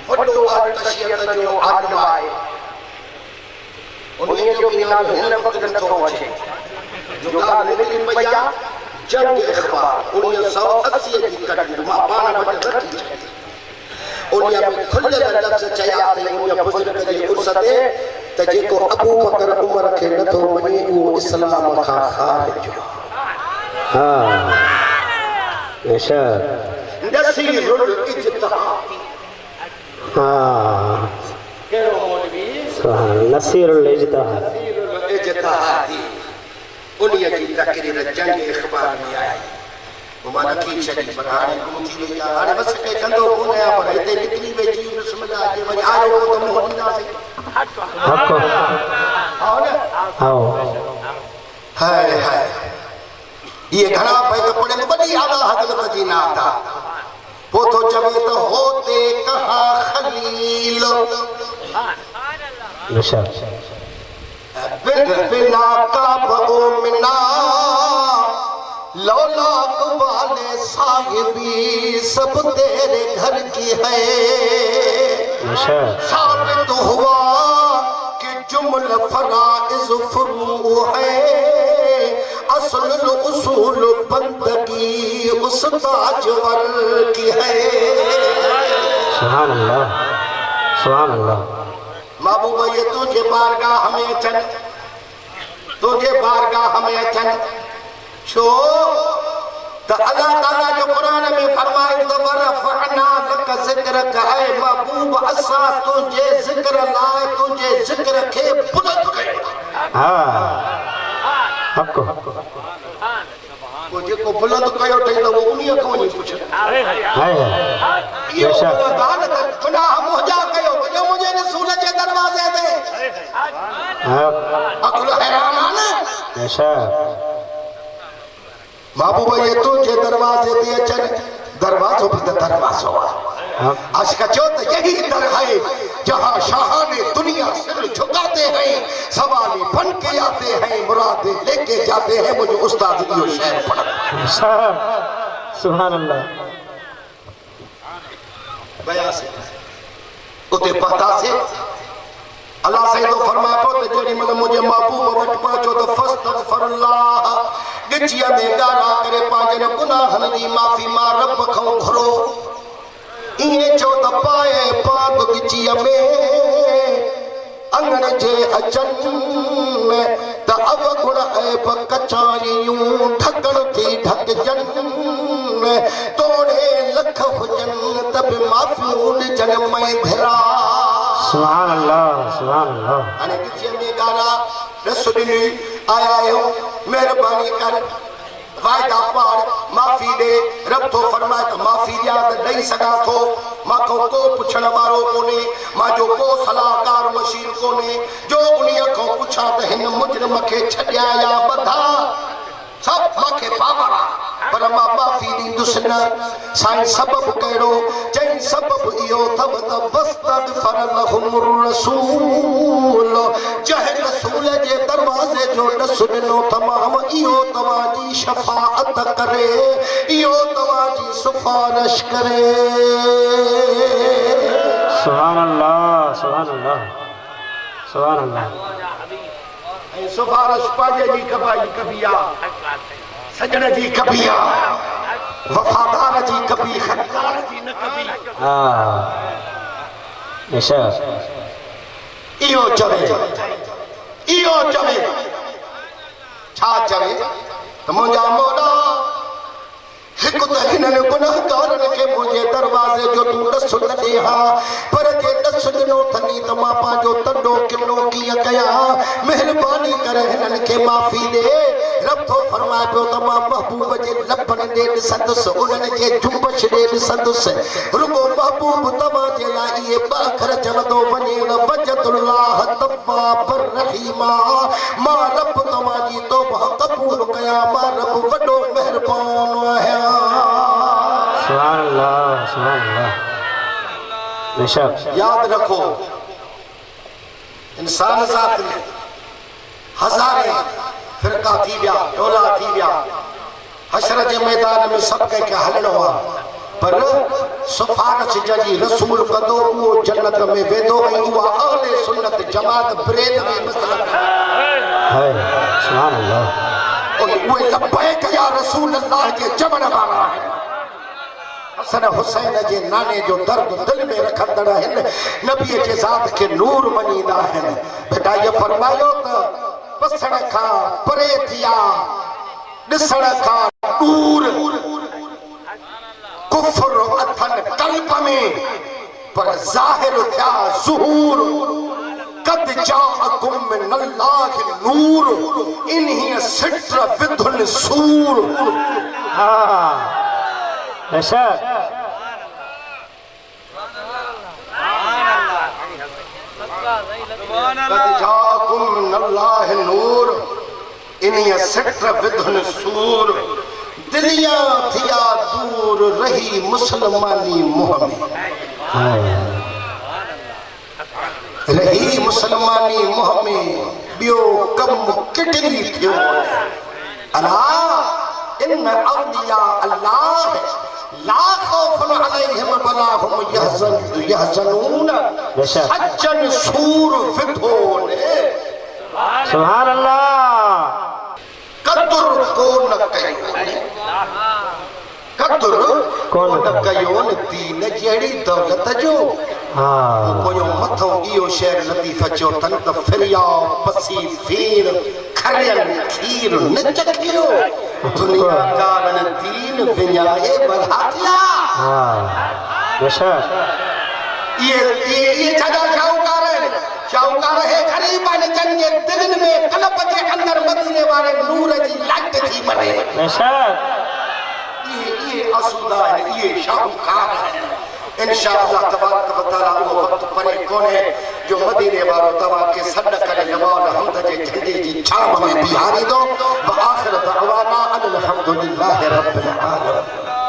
वॾो आतशियत जो आलिम आहे। उन्हीअ जो बि नालो हिन वक़्तु नथो अचे जो ॻाल्हि निकिरी पई आहे। जंग इख़बार 1980 जी कटिंग मां पाण वटि रखी उन्या में खुल लफ्ज़ चया ते उन्या बुजुर्ग जे उर्सते त जेको अबू बकर उमर खे नथो मञे उहो इस्लाम खां ख़ारिज हाँ ऐसा नसीरुल इज्तिहाद हाँ केरो मौलवी नसीरुल इज्तिहाद नसीरुल इज्तिहादी उन्या जी तकरीर जंग इखबार में आई उमा रखी छड़ी पर हाणे गुम थी वई आहे हाणे बस के कंदो कोन आहे पर हिते निकरी वई जी बिस्मिल्लाह जे वरी आयो त मोह ॾींदासीं हक़ हाँ ना आओ हाय हाय ये घणा पैग पड़े बड़ी आला हजरत जी नाता वो तो चवे तो होते कहां खलील नशा बिना काबो मिना लौलाक वाले साहिबी सब तेरे घर की है नशा साबित हुआ कि जुमल फराइज फुरू है असल उसूल बंदगी उस ताजवर की है सुभान अल्लाह सुभान अल्लाह महबूबा ये तुझे बारगाह में अचन तुझे बारगाह में अचन छो तो अल्लाह ताला जो कुरान में फरमाए तो वरफअना लक ज़िक्रक है महबूब असा तुझे जिक्र लाए तुझे जिक्र के बुलंद कयो हाँ हक़ वो जेको बुलंद कयो थई तो वो उन्हीं को नहीं पूछ हाय ये नशा गाल त गुनाह मुंहिंजा कयो जो मुझे रसूल जे दरवाजे ते हाँ अकुल हैरान है ना नशा महबूबा ये तुझे दरवाजे ते अचन दरवाजो भी तो दरवाजो हाँ अशका जो तो यही दर है जहाँ शाहाने दुनिया सिर झुकाते हैं सवाली बन के आते हैं मुरादे लेके जाते हैं मुझे उस्ताद दियो शेर पढ़ नशा सुभान अल्लाह बया से उते पता से अल्लाह से तो फरमा को तो जड़ी मतलब मुझे महबूब वट पहुंचो तो फस्तगफिरुल्लाह गिचिया में गारा करे पांजन गुनाहन दी माफी मा रब खो घरो इए चो त पाए पाग गिचिया में अंगन जे अचन त अब गुण ऐब कचारियूं ढकण थी ढक जन तोड़े लख हुजन तब माफियूं जन में धरा सुभान अल्लाह अने गिचिया में गारा रसुली आया हो मेहरबानी कर वायदा पार माफी दे रब तो फरमाए तो माफी दिया तो नहीं सका थो मां को पुछण वारो कोने मां जो को सलाहकार मशीर कोने जो उन्हीं को पुछा तो हिन मुजरम के छड्या या बधा सब मखे पावरा पर मां माफी दींदुसि न साईं सबब कहिड़ो चई सबब इहो अथव त वस्तगफर लहुमुर रसूल जंहिं रसूल जे दरवाज़े जो ॾसु ॾिनो तमामु इहो तव्हांजी शफ़ाअत करे इहो तव्हांजी सिफारिश करे सुभान अल्लाह सुभान अल्लाह सुभान अल्लाह ऐं सिफारिश पंहिंजे जी कबाई कबिया सजण जी कबिया वफादार जी कबी खरीदार जी न कबी हाँ नशा इहो चवे छा चवे त मुंहिंजा मोला हिकु त हिननि गुनाहगारनि खे मुंहिंजे दरवाज़े जो तूं ॾसु न ॾे हा पर जे ॾसु ॾिनो अथनी त मां पंहिंजो तंडो किलो कीअं कयां महिरबानी करे हिननि खे माफ़ी ॾे रब थो फरमाए पियो त मां महबूब जे लभनि ॾे ॾिसंदुसि उन्हनि जे जुंबश ॾे ॾिसंदुसि रुगो महबूब तव्हांजे लाइ इहे ॿ अखर चवंदो वञे न वजदुल्लाह तव्वाबर रहीमा मां रब तव्हांजी तौबा क़बूल कयां मां रब वॾो महिरबान आहियां सुभान अल्लाह नशा याद रखो इंसान ज़ात में हज़ारे फिरका थी विया टोला थी विया हशर जे मैदान में सब कंहिंखे हलणो आहे पर सिफारिश जी रसूल कंदो उहो जन्नत में वेंदो ऐं उहा अहले सुन्नत जमात ब्रेल में मसलक है सुभान अल्लाह और उहे लबैक या रसूल अल्लाह जे चवण वारा आहिनि हसन हुसैन जे नाने जो दर्द दिल में रखंदड़ आहिनि नबी के ज़ात के नूर मञींदा आहिनि बेटा ये फरमायो त पसण खां परे थिया ॾिसण खां दूर कुफर अथन कल्ब में पर ज़ाहिर थिया ज़ुहूर कद जाअकुम मिनल्लाहि नूर इन्ही सिट्र विधुन सूर हाँ ऐसा कद जाअकुम मिनल्लाहि नूर इन्ही सिट्र विधुन सूर दिलिया थिया दूर रही मुसलमानी मुँह में रही मुसलमानी मुँह में बियो कम किटनी थियो अला इन औलिया अल्लाह ला खौफुन अलैहिम वला हुम यहज़नून सज्जन सूर विधो ने सुभान अल्लाह कदुर को न कयो कदुर को न कयो दीन जहिड़ी दौलत जो हाँ पोयों मथों इहो शेर लतीफ़ चयो तन त फिरिया पसी फीर खरियल खीर न चखियो दुनिया कालन दीन विञाए बल्हातिया हाँ बेशक ये छाजा शाहूकार है गरीबन जन जे दिलनि में कल्ब जे अंदर मदीने वारे नूर जी लाइट थी बने बेशक ये आसूदा है ये शाहूकार है इंशाअल्लाह तबारक व तआला वो वक्त परे कोने जो मदीने वारो तवा के सद करे नवाज हमद जे झंडे जी छाव में बिहारी दो व आखिर दअवाना अनिल हम्दुलिल्लाहि रब्बिल आलमीन।